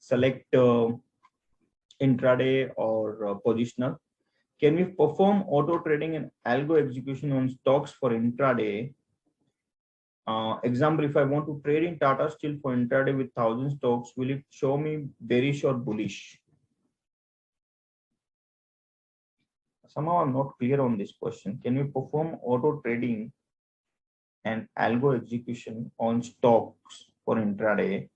select intraday or positional. Can we perform auto trading and algo execution on stocks for intraday? Example, if I want to trade in Tata Steel for intraday with 1,000 stocks, will it show me bearish or bullish? Somehow I'm not clear on this question. Can we perform auto trading and algo execution on stocks for intraday?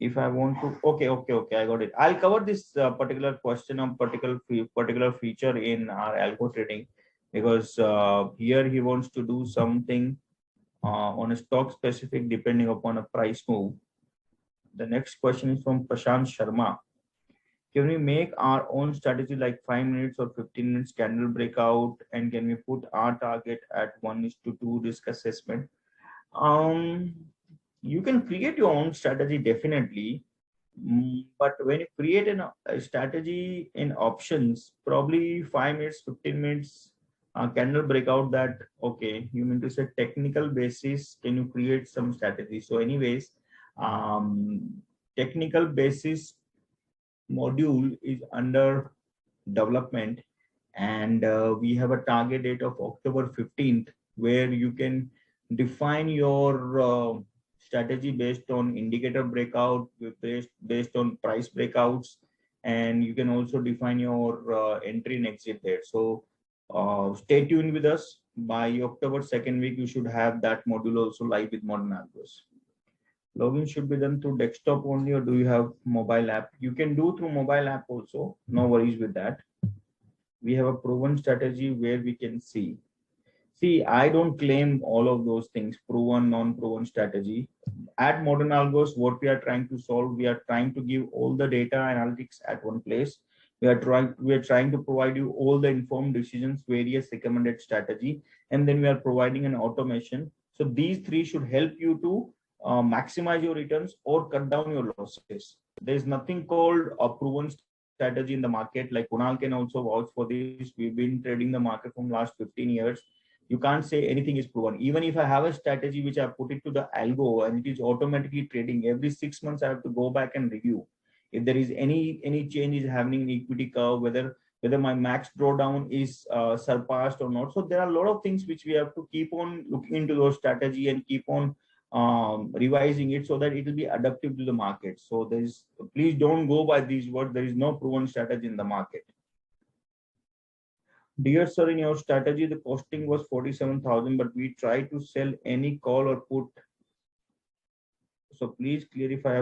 If I want to, okay, I got it. I'll cover this particular question on particular feature in our algo trading, because here he wants to do something on a stock specific depending upon a price move. The next question is from Prashant Sharma. Can we make our own strategy like 5 minutes or 15 minutes candle breakout, and can we put our target at 1:2 risk assessment? You can create your own strategy definitely, but when you create a strategy in options, probably 5 minutes, 15 minutes candle breakout, that okay, you mean to say technical basis, can you create some strategy? So anyways, technical basis module is under development, and we have a target date of October 15th, where you can define your strategy based on indicator breakout, based on price breakouts, and you can also define your entry and exit there. So stay tuned with us. By October 2nd week, you should have that module also live with modern algos. Login should be done through desktop only, or do you have mobile app? You can do through mobile app also. No worries with that. We have a proven strategy where we can see. See, I don't claim all of those things, proven, non-proven strategy. At Modern Algos, what we are trying to solve, we are trying to give all the data analytics at one place. We are trying to provide you all the informed decisions, various recommended strategy, and then we are providing an automation. So these three should help you to maximize your returns or cut down your losses. There is nothing called a proven strategy in the market. Like Kunal can also vouch for this. We've been trading the market from last 15 years. You can't say anything is proven. Even if I have a strategy which I put it to the algo and it is automatically trading, every 6 months I have to go back and review if there is any change is happening in equity curve, whether my max drawdown is surpassed or not. So there are a lot of things which we have to keep on looking into those strategy and keep on revising it so that it will be adaptive to the market. So please don't go by these words. There is no proven strategy in the market. Dear sir, in your strategy, the costing was 47,000, but we try to sell any call or put. So please clarify.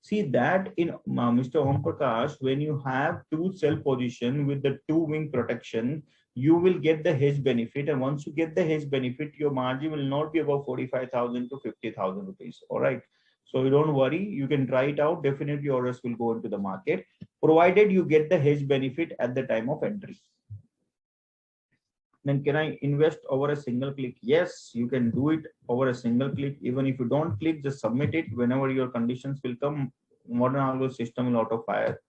See that in Mr. Om Prakash, when you have two sell position with the two wing protection, you will get the hedge benefit, and once you get the hedge benefit, your margin will not be above 45,000 to 50,000 rupees. All right. So you don't worry, you can try it out. Definitely orders will go into the market, provided you get the hedge benefit at the time of entry. Then can I invest over a single click? Yes, you can do it over a single click. Even if you don't click, just submit it. Whenever your conditions will come, Modern Algo system will auto fire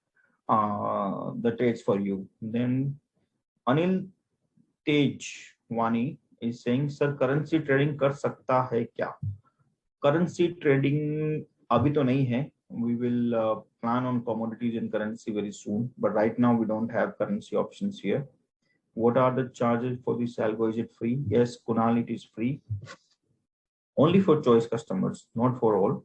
the trades for you. Then Anil Tejwani is saying, sir, currency trading कर सकता है क्या? Currency trading अभी तो नहीं है. We will plan on commodities and currency very soon, but right now we don't have currency options here. What are the charges for this algo? Is it free? Yes, Kunal, it is free. Only for choice customers, not for all.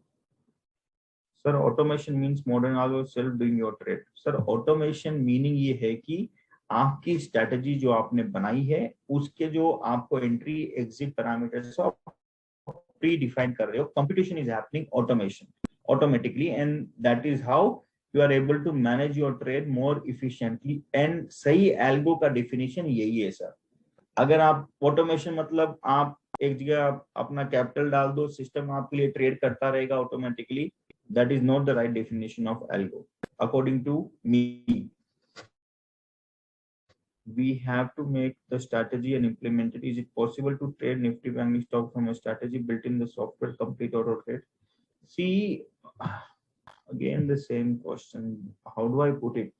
Sir, automation means Modern Algo self doing your trade. Sir, automation meaning ये है कि आपकी strategy जो आपने बनाई है उसके जो आपको entry exit parameters pre define कर रहे हो, computation is happening automatically, and that is how you are able to manage your trade more efficiently. And सही एल्गो का डेफिनेशन यही है सर. अगर आप ऑटोमेशन मतलब आप एक जगह अपना कैपिटल डाल दो, सिस्टम आपके लिए ट्रेड करता रहेगा automatically, that is not the right definition of algo according to me. We have to make the strategy and implement it. Is it possible to trade Nifty bank stock from a strategy built in the software, complete auto trade? See, again the same question, how do I put it?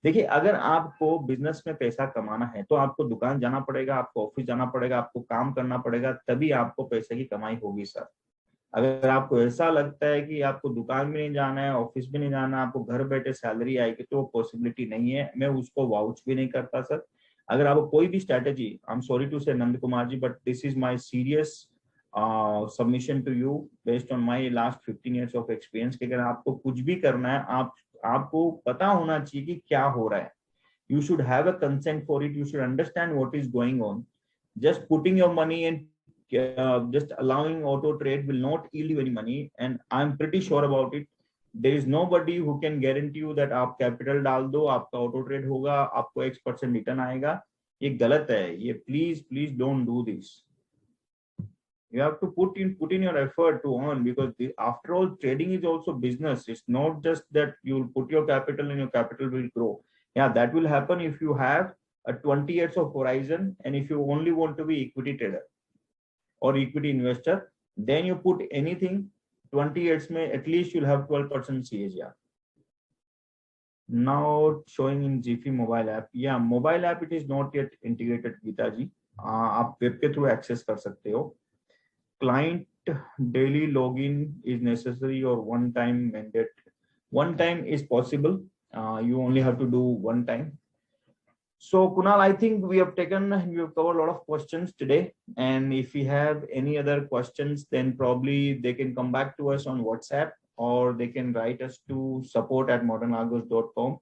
देखिए, अगर आपको business में पैसा कमाना है तो आपको दुकान जाना पड़ेगा, आपको ऑफिस जाना पड़ेगा, आपको काम करना पड़ेगा, तभी आपको पैसे की कमाई होगी सर. अगर आपको ऐसा लगता है कि आपको दुकान भी नहीं जाना है, ऑफिस भी नहीं जाना, आपको घर बैठे सैलरी आएगी, तो पॉसिबिलिटी नहीं है. मैं उसको वाउच भी नहीं करता सर. अगर आपको कोई भी strategy, I am sorry to say Nand Kumar ji, but this is my serious submission to you based on my last 15 years of experience, कि अगर आपको कुछ भी करना है, आपको पता होना चाहिए कि क्या हो रहा है. You should have a consent for it. You should understand what is going on. Just putting your money and just allowing auto trade will not yield you any money, and I'm pretty sure about it. There is nobody who can guarantee you that आप capital डाल दो, आपका auto trade होगा, आपको X% return आएगा. ये गलत है. ये please don't do this. You have to put in your effort to earn, because after all, trading is also business. It's not just that you'll put your capital and your capital will grow. Yeah, that will happen if you have a 20 years of horizon, and if you only want to be equity trader or equity investor, then you put anything 20 years may at least you'll have 12% CAGR. Now showing in GP mobile app. Yeah, mobile app, it is not yet integrated, Geeta ji. आप web के through access कर सकते हो. Client daily login is necessary or one time mandate? One time is possible. You only have to do one time. So Kunal, I think we have covered a lot of questions today, and if you have any other questions, then probably they can come back to us on WhatsApp, or they can write us to support@modernalgos.com.